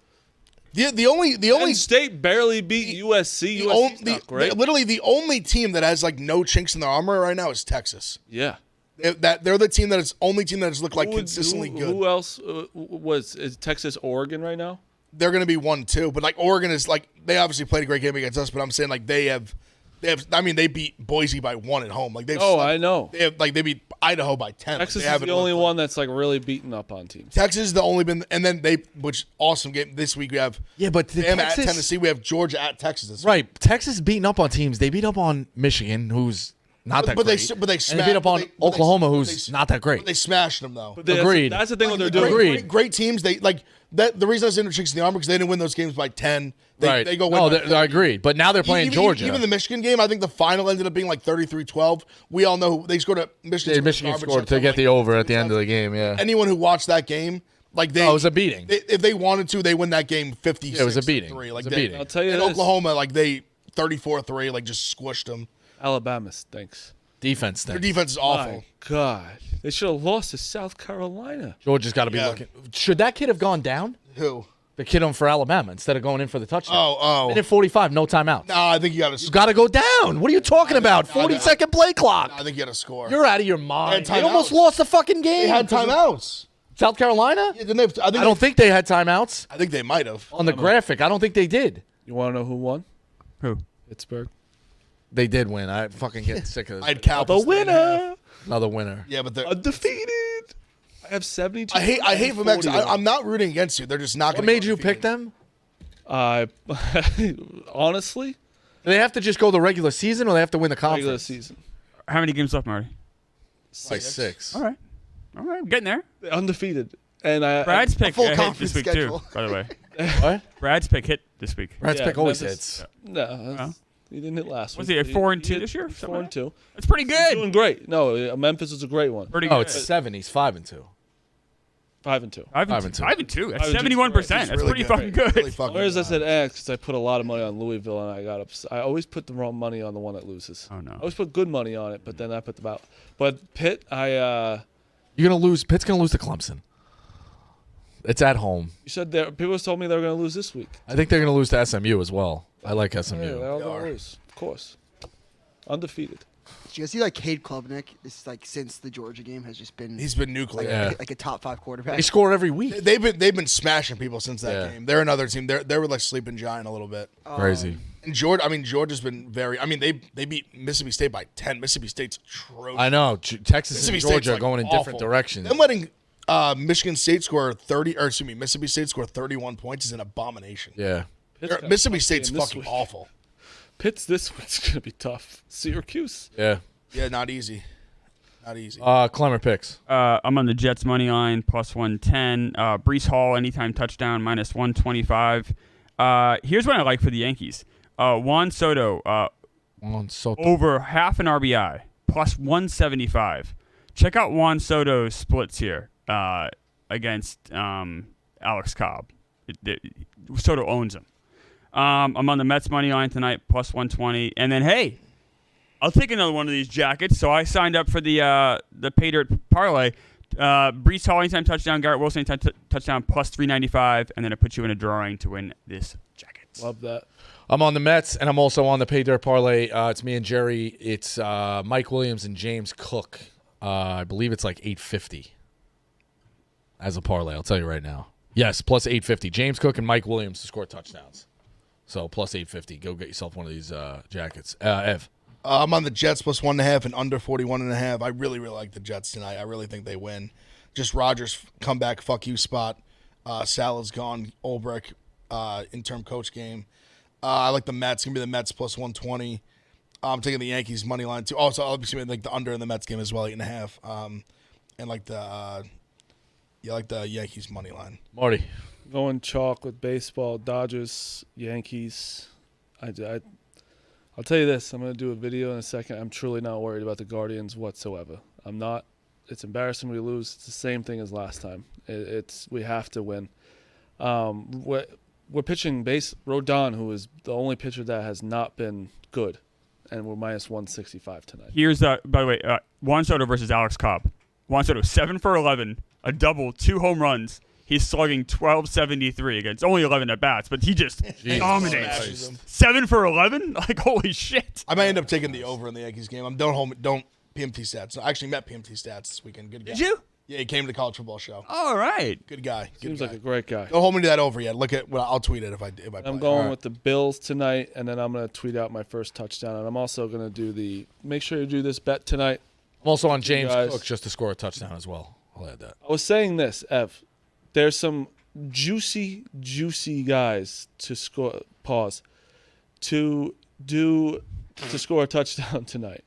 The only Penn State barely beat USC. USC's not great. literally the only team that has like no chinks in their armor right now is Texas. Yeah. They're the team that is only team that has looked like Who would- consistently who, good. Who else is Texas, Oregon right now? They're going to be 1-2, but like Oregon is like they obviously played a great game against us, but I'm saying like they have. I mean, they beat Boise by 1 at home. Like they've. Oh, I know. They beat Idaho by 10. Texas They is haven't the only looked one that's like really beaten up on teams. Texas is the only been, and then which awesome game this week we have. Yeah, but them at Texas- Tennessee, we have Georgia at Texas. This week. Right. Texas beating up on teams. They beat up on Michigan, who's not that But they great. but they and smashed, they beat up on Oklahoma, but who's not that great. But they smashed them though. But Agreed. That's the thing what they're Great- doing. Agreed. Great teams. They like that. The reason I was in chinks in the armor because they didn't win those games by 10. Right. They go. No, win by I agreed. But now they're playing Georgia. Even the Michigan game, I think the final ended up being like 33-12. We all know they scored a Michigan. Yeah, Michigan scored to get the over at the end of the game. Yeah. Anyone who watched that game, like they, Oh, it was a beating. If they wanted to, they win that game 56. Yeah, it was a beating. 3. It Like was a they- beating. I'll tell you And this. Oklahoma, like they 34-3, like just squished them. Alabama stinks. Defense Their thing. defense is awful. My God. They should have lost to South Carolina. Georgia's got to be Yeah. looking. Should that kid have gone down? Who? The kid on for Alabama instead of going in for the touchdown. Oh. Minute 45, no timeouts. No, I think you got to You score. got to go down. What are you talking about? 40-second play clock. I think you got to score. You're out of your mind. They had They almost timeouts. lost the fucking game. They had timeouts. South Carolina? Yeah, didn't they have, I don't think they had timeouts I think they might have. on the graphic. I don't think they did. You want to know who won? Who? Pittsburgh. They did win. I fucking get sick of I had this. Cowboys. The winner. Another winner. Yeah, but they're. Undefeated. I have 72. I hate for Mexico. 41. I'm not rooting against you. They're just not What going to made you pick them? Honestly, Do they have to just go the regular season, or they have to win the conference? regular season. How many games left, Marty? Like 6. All right, I'm getting there. They're undefeated. And I Brad's pick full hit conference this week schedule. too. By the way, What? Brad's pick hit this week. Brad's Yeah, pick always Memphis- hits. No, that's- he didn't hit last Was week. he at 4-2 hit this year? 4-2. That's pretty He's good. doing great. No, Memphis is a great one. Pretty Oh, good. it's 7. He's 5-2. 5-2. 5-2. 5-2. That's 5-2. 71%. He's That's really pretty fucking good. Really fucking Whereas I good. said X because I put a lot of money on Louisville and I got upset. I always put the wrong money on the one that loses. Oh, no. I always put good money on it, but then I put the out. But Pitt, You're gonna lose. Pitt's gonna lose to Clemson. It's at home. you said people told me they were going to lose this week. I think they're gonna lose to SMU as well. I like Yeah, SMU. they're all going to lose, of course. Undefeated. Did you guys see like Cade Klubnik? Is like since the Georgia game has just been He's been nuclear. Yeah. like a top 5 quarterback. They score every week. They've been smashing people since that Yeah. game. They're another team. They were like sleeping giant a little bit. Crazy. And Georgia's been very. I mean, they beat Mississippi State by 10. Mississippi State's atrocious. I know. Texas Mississippi and State's, Georgia are like, going in awful. different directions. Them letting Michigan State score 30, or excuse me, Mississippi State score 31 points is an abomination. Yeah. Pitt's got a Mississippi tough State's game this fucking week. awful. Pitt's this week's going to be tough. Syracuse. Yeah. Yeah, not easy. Not easy. Clemmer picks. I'm on the Jets money line plus 110. Breece Hall anytime touchdown minus 125. Here's what I like for the Yankees. Juan Soto over half an RBI plus 175. Check out Juan Soto's splits here against Alex Cobb. Soto owns him. I'm on the Mets money line tonight plus 120. And then hey, I'll take another one of these jackets. So I signed up for the pay dirt parlay. Breece Hall anytime touchdown, Garrett Wilson anytime touchdown plus 395, and then I put you in a drawing to win this jacket. Love that. I'm on the Mets, and I'm also on the pay dirt parlay. It's me and Jerry. It's Mike Williams and James Cook. I believe it's like 850 as a parlay. I'll tell you right now. Yes, plus 850. James Cook and Mike Williams to score touchdowns. So plus 850. Go get yourself one of these jackets. Ev. I'm on the Jets plus 1.5 and under 41.5. I really, really like the Jets tonight. I really think they win. Just Rodgers comeback fuck you spot. Salah's gone. Ulbrich interim coach game. I like the Mets. It's gonna be the Mets plus 120. I'm taking the Yankees money line too. Also, I'll be like the under in the Mets game as well, 8.5. And like the Yankees money line. Marty. Going chalk with baseball, Dodgers, Yankees. I'll tell you this. I'm going to do a video in a second. I'm truly not worried about the Guardians whatsoever. I'm not. It's embarrassing we lose. It's the same thing as last time. We have to win. We're pitching Rodon, who is the only pitcher that has not been good, and we're minus 165 tonight. Here's by the way, Juan Soto versus Alex Cobb. Juan Soto 7 for 11, a double, 2 home runs. He's slugging 1273 against only 11 at bats, but he just dominates. 7 for 11? Like, holy shit. I might end up taking the over in the Yankees game. Don't PMT stats. I actually met PMT stats this weekend. Good guy. Did you? Yeah, he came to the college football show. All right. Good guy. Seems like a great guy. Don't hold me to that over yet. Look at I'll tweet it if I play. I'm going with the Bills tonight, and then I'm going to tweet out my first touchdown. And I'm also going to do make sure you do this bet tonight. I'm also on James Cook just to score a touchdown as well. I'll add that. I was saying this, Ev. There's some juicy guys to score. Pause. To score a touchdown tonight.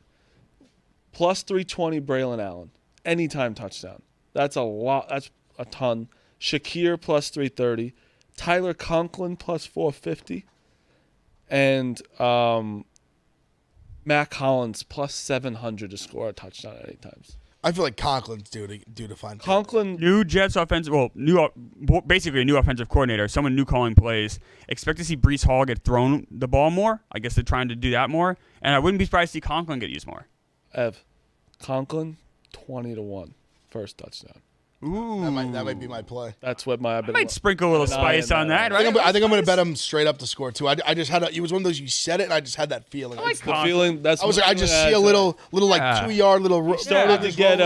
Plus 320 Braylon Allen. Anytime touchdown. That's a lot. That's a ton. Shakir plus 330. Tyler Conklin plus 450. And Matt Collins plus 700 to score a touchdown at any times. I feel like Conklin's due to find Conklin. New Jets offensive, basically a new offensive coordinator, someone new calling plays. Expect to see Breece Hall get thrown the ball more. I guess they're trying to do that more. And I wouldn't be surprised to see Conklin get used more. Ev, Conklin, 20-1, first touchdown. Ooh. That might be my play. That's what I might sprinkle a little spice on that. Right? I think I'm going to bet him straight up to score too. I just had it was one of those you said it and I just had that feeling. It's the feeling. That's I was like I just see a little like 2-yard little. He started to get.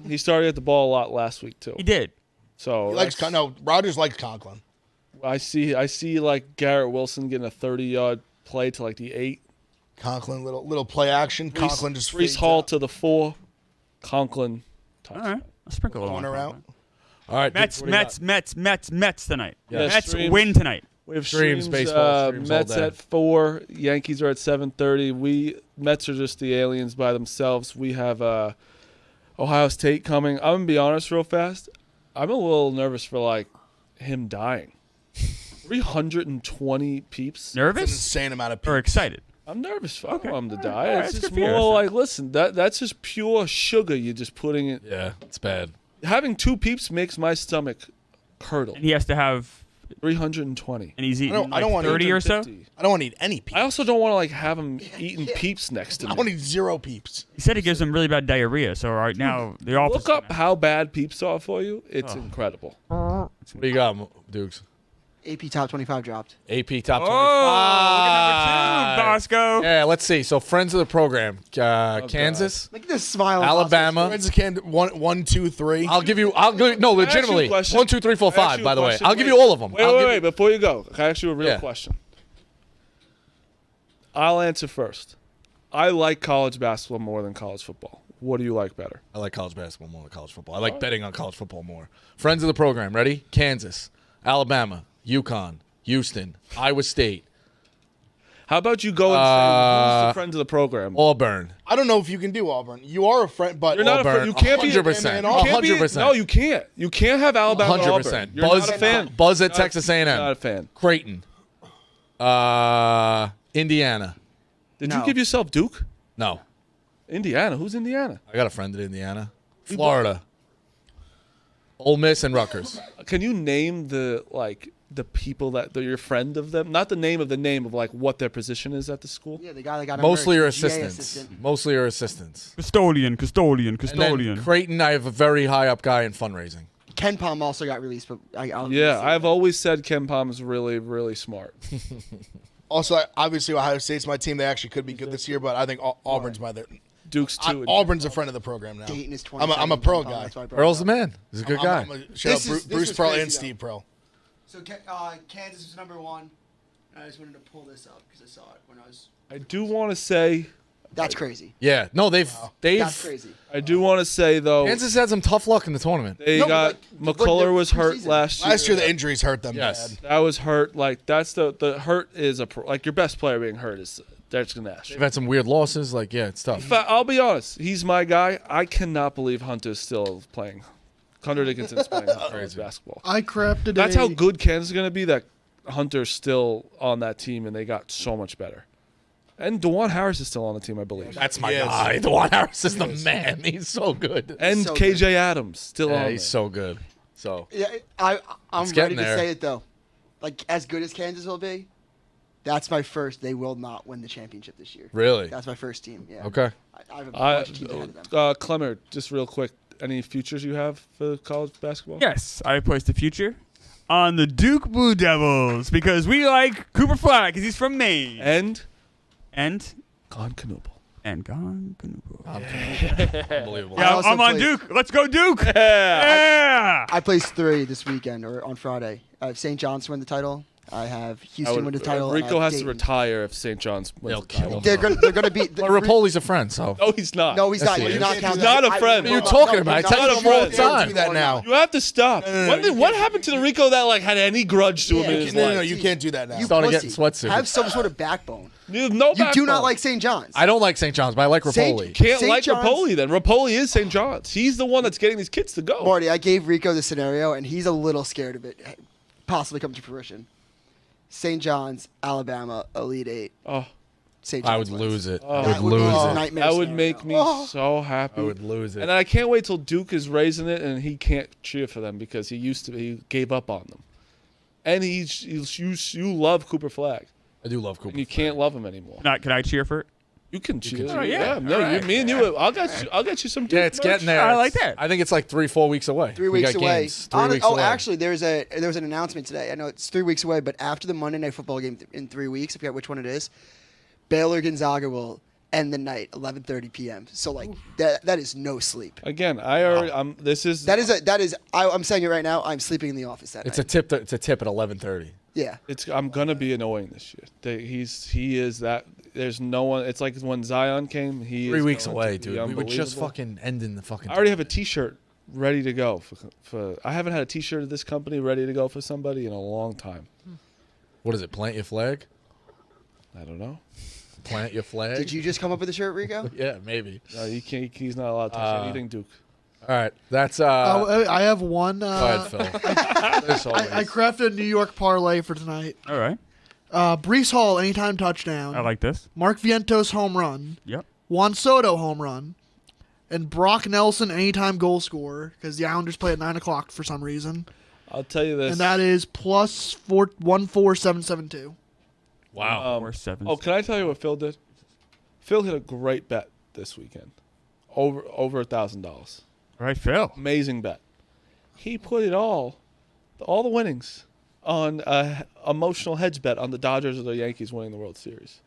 He started at the ball a lot last week too. He did. So he likes Rodgers likes Conklin. I see like Garrett Wilson getting a 30-yard play to like the 8. Conklin little play action. Conklin just Breece Hall to the 4. Conklin. All right. I'll sprinkle a little corner out. All right, Mets tonight. Yeah. Mets streams. win tonight. We have Streams, baseball streams all Mets day. at 4. Yankees are at 7:30. Mets are just the aliens by themselves. We have Ohio State coming. I'm gonna be honest real fast. I'm a little nervous for like him dying. 320 peeps. It's an Nervous insane amount of or people. excited? I'm nervous. I don't want him to die. All right, It's that's just good for you. more like, listen, that's just pure sugar. You're just putting it. Yeah, it's bad. Having 2 peeps makes my stomach curdle. And he has to have, 320. and he's eating I don't want 30 or so. 50. I don't want to eat any peeps. I also don't want to like have him eating peeps next to I want me. to eat 0 peeps. He said it gives him really bad diarrhea. So right now the office. Look up how bad peeps are for you. It's incredible. What do you got, Dukes? AP top 25 dropped. AP top 25. Oh, look at number 2, Bosco. Yeah, let's see. So friends of the program, Kansas, Look at this smile. on Alabama. Friends can 1, 2, 3. I'll give you no, legitimately. question. 1, 2, 3, 4, Can I ask 5. you a By the way, question? I'll give you all of them. Wait. Before you go, can I ask you a real Yeah. question? I'll answer first. I like college basketball more than college football. What do you like better? I like college basketball more than college football. I like betting on college football more. Friends of the program, ready? Kansas, Alabama, UConn, Houston, Iowa State. How about you go and say who's the friend of the program? Auburn. I don't know if you can do Auburn. You are a friend, but You're not a friend. Auburn. You can't be 100%. You can't be- 100%. No, you can't. You can't have Alabama. or 100%. Auburn. You're Buzz, not a fan. Buzz at Not- Texas A&M. Not a fan. Creighton. Indiana. Did No. you give yourself Duke? No. Indiana. Who's Indiana? I got a friend in Indiana. Florida. Ole Miss and Rutgers. Can you name the people that they're your friend of them? Not the name of like what their position is at the school. Yeah, the guy that got Mostly him your hurt, the GA assistants. assistant. Mostly your assistants. Custodian. And then Creighton, I have a very high up guy in fundraising. Ken Palm also got released, but I'll Yeah, I've always said Ken Palm is really, really smart. also obviously Ohio State's my team. They actually could be good this year, but I think Auburn's my. Duke's too. Auburn's a friend of the program now. Dayton is I'm a Pearl guy. Earl's the man. He's a good guy. Shout out This Bruce was Pearl crazy, and though. Steve Pearl. So Kansas was number 1. I just wanted to pull this up because I saw it when I was. I do want to say. That's crazy. Yeah. No, they've That's crazy. I do want to say though. Kansas had some tough luck in the tournament. They No, got but McCullough was hurt preseason. last year. Last year the injuries hurt them Yes. bad. That was hurt. Like that's the hurt is like your best player being hurt is that's gonna ask. They've had some weird losses. Like, yeah, it's tough. I'll be honest. He's my guy. I cannot believe Hunter's still playing. Hunter Dickinson's playing college basketball. I crafted That's a, how good Kansas is going to be, that Hunter's still on that team, and they got so much better. And DeJuan Harris is still on the team, I believe. That's my Yes. guy. DeJuan Harris is the man. He's so good. And So KJ Adams still Yeah, on he's there. so good. So Yeah, I'm It's ready getting to there. say it though. Like as good as Kansas will be, that's my first. They will not win the championship this year. really, That's my first team. Yeah. okay. I have a bunch of teams ahead of them. Clemmer, just real quick, any futures you have for college basketball? Yes, I placed the future on the Duke Blue Devils because we like Cooper Flag because he's from Maine. And Gone Knuble. And Gone Canoodle. Unbelievable. I Yeah, also I'm on placed- Duke. Let's go Duke. Yeah. I placed 3 this weekend or on Friday. I have St. John's win the title. I have Houston win the title. and I Rico have has to Dayton. retire if St. John's wins They'll the kill title. him. They're gonna be. But Rapoli's a friend, so No, he's not. No, he's Yes, not. he You is. do not count He's that. not a friend. What are you talking about? I he's tell not you a from all the friend. time. Do that now. You have to stop. no, What happened to the Rico that like had any grudge to him in his No, life? you can't do that now. You Started pussy. getting sweatsuit. Have some sort of backbone. You have no You do backbone. not like St. John's. I don't like St. John's, but I like Saint- Rapoli. Can't St. like John's- Rapoli then. Rapoli is St. John's. He's the one that's getting these kids to go. Marty, I gave Rico the scenario, and he's a little scared of it possibly come to fruition. St. John's, Alabama, Elite 8. Oh, St. I would John's wins. lose it. Oh. I That would would be lose a it. nightmare that would scenario. make me so happy. I would lose it. And I can't wait till Duke is raising it and he can't cheer for them because he gave up on them. And you love Cooper Flag I do love Cooper. and you can't love him anymore. Can I cheer for it? You can cheer. Oh, yeah. No, All right. me and you. I'll get you some. Duke Yeah, it's merch. getting there. I like that. I think it's like 3-4 weeks away. 3 We weeks got away. games. 3 weeks away. Actually, there was an announcement today. I know it's 3 weeks away, but after the Monday Night Football game in 3 weeks, I forget which one it is, Baylor Gonzaga will end the night 11:30 p.m. So like that is no sleep. Again, I already. I'm saying it right now. I'm sleeping in the office that It's night. a tip at 11:30. Yeah. I'm gonna be annoying this year. He is that. There's no one. It's like when Zion came. He 3 is weeks going away, to be dude. We were just unbelievable. fucking ending the fucking. I already have a T-shirt ready to go for. I haven't had a T-shirt of this company ready to go for somebody in a long time. What is it? Plant your flag. I don't know. Plant your flag. Did you just come up with a shirt, Rico? Yeah, maybe. No, you can't. He's not allowed to touch anything, Duke. All right, that's I have one. Go ahead, Phil. As always. I crafted a New York parlay for tonight. All right. Brees Hall, anytime touchdown. I like this. Mark Vientos, home run. Yep. Juan Soto, home run. And Brock Nelson, anytime goal scorer, because the Islanders play at 9 o'clock for some reason. I'll tell you this. And that is plus 14772. Wow. 4-7. Oh, can I tell you what Phil did? Phil hit a great bet this weekend, over $1,000. All right, Phil. Amazing bet. He put it all the winnings, on a emotional hedge bet on the Dodgers or the Yankees winning the World Series.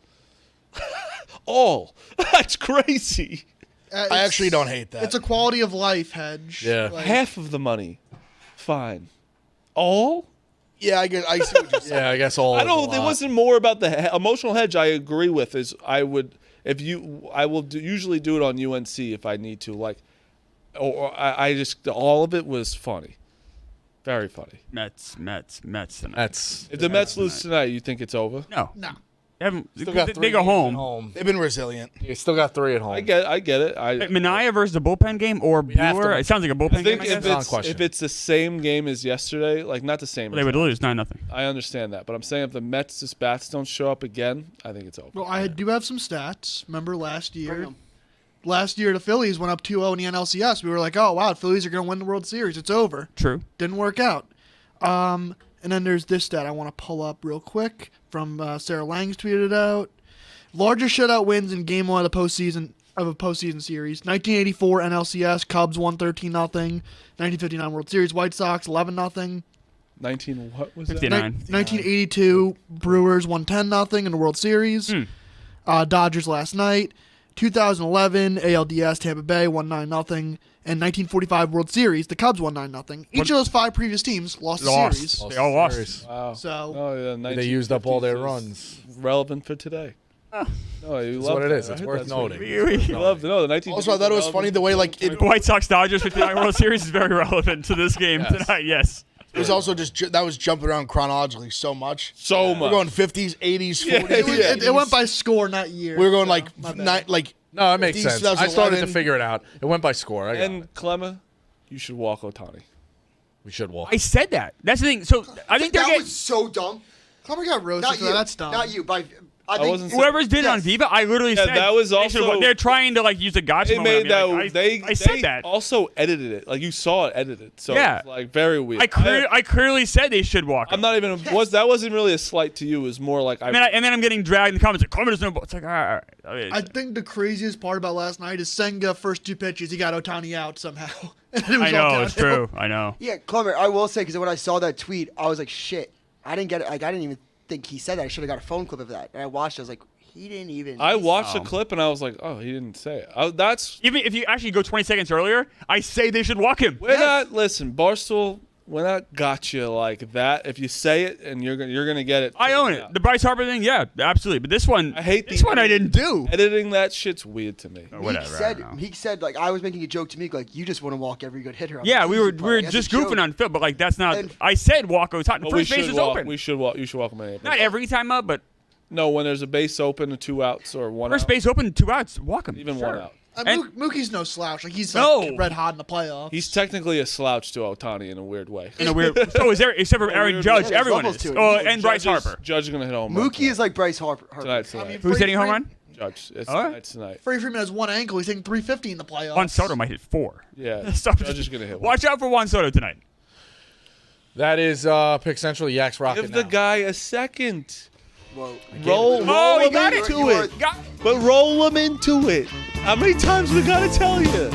All. That's crazy. I actually don't hate that. It's a quality of life hedge. Yeah. Half of the money, fine. All. Yeah, I see what you're saying. Yeah, I guess all. I is a don't. It lot. wasn't more about the emotional hedge. I agree with. I will usually do it on UNC if I need to. Like, or I just all of it was funny, very funny. Mets tonight. That's If the Mets lose tonight, you think it's over? No. No. haven't. Still got They 3 go games at home. home. They've been resilient. You still got 3 at home. I get it. Mania versus the bullpen game or have to- Brewer. It sounds like a bullpen I think game. I guess. if it's the same game as yesterday, like not the same. They would lose 9-0. I understand that, but I'm saying if the Mets' bats don't show up again, I think it's over. Well, I do have some stats. Remember last Bring year? 'em. Last year, the Phillies went up 2-0 in the NLCS. We were like, oh, wow, the Phillies are going to win the World Series. It's over. True. Didn't work out. And then there's this stat I want to pull up real quick from Sarah Lang's tweeted it out. Largest shutout wins in Game 1 of a postseason series. 1984 NLCS, Cubs won 13-0. 1959 World Series, White Sox 11-0. 19 what was that? 59. 1982 Brewers won 10-0 in the World Series. Dodgers last night. 2011 ALDS Tampa Bay won 9-0. And 1945 World Series, the Cubs won 9-0. Each of those 5 previous teams lost the series. They all lost. Wow. So- oh, yeah, They used up all their 1950s runs. is relevant for today. No, you That's love what it that, is. It's right? worth That's what noting. You love to know the 1950s. Also, I thought it was funny the way like it White Sox Dodgers 59 World Series is very relevant to this game Yes. tonight. Yes. was also just that was jumping around chronologically so much. So We're much. going 50s, 80s, 40s. It went by score, not year. We were going so, like my bad. No, it makes 50s, sense. I started to 2011. figure it out. It went by score. I got it. And Clemma, you should walk Otani. We should walk. I said that. That's the thing. So I think they're that getting was so dumb. Clemmer got roasted Not for you. that. That's dumb. Not you. I think wasn't whoever's did it on Yes. Viva. I literally Yeah, said that was they should- also- they're trying to like use a gotcha They moment. made on me. that. Like, They I said that. also edited it. Like you saw it edited. So Yeah. it's like very weird. I clearly said they should walk. I'm not even. That wasn't really a slight to you. It was more like and then I'm getting dragged in the comments. Like, Clemmer doesn't know. It's like, all right. I mean, I think the craziest part about last night is Senga first 2 pitches, he got Otani out somehow. And it was I all know it's downhill. true. I know. Yeah, Clemmer, I will say, because when I saw that tweet, I was like, shit. I didn't get it. Like, I didn't even think he said that. I should have got a phone clip of that. And I watched it. I was like, he didn't even. I watched the clip and I was like, oh, he didn't say it. That's Even if you actually go 20 seconds earlier, I say they should walk him. we're not. Listen, Barstool. We're not got you like that. If you say it and you're gonna get it. I own Yeah. it. The Bryce Harper thing, yeah, absolutely. But this one, I hate this one. I didn't do. Editing that shit's weird to me. Meek said, like, I was making a joke to Meek, like, you just want to walk every good hitter. On Yeah, the we season were part. That's a just goofing joke. on Phil, but like that's not. And- I said walk Otani. But we First base should is walk. open. We should walk. You should walk him in. Not every time up, but No, when there's a base open, 2 outs or 1 first out. base open, 2 outs, walk him. Even Sure. 1 out. And- Mookie's no slouch. Like he's No. like red hot in the playoffs. He's technically a slouch to Otani in a weird way. In a weird. So is there, except for Aaron weird Judge, way. everyone Levels is. to it. Oh, and Bryce Harper. Judge is gonna hit a home run Mookie is like Bryce Harper. tonight. Who's hitting a home run? Judge. It's All right. tonight's tonight. Freddie Freeman has one ankle. He's hitting 350 in the playoffs. Juan Soto might hit 4. Yeah. So Judge is gonna hit one. Watch out for Juan Soto tonight. That is Pick Central. Yaks Rocket Give the now. guy a second. Whoa. Roll Oh, he him got it. into it. Got- But roll him into it. How many times we gotta tell you?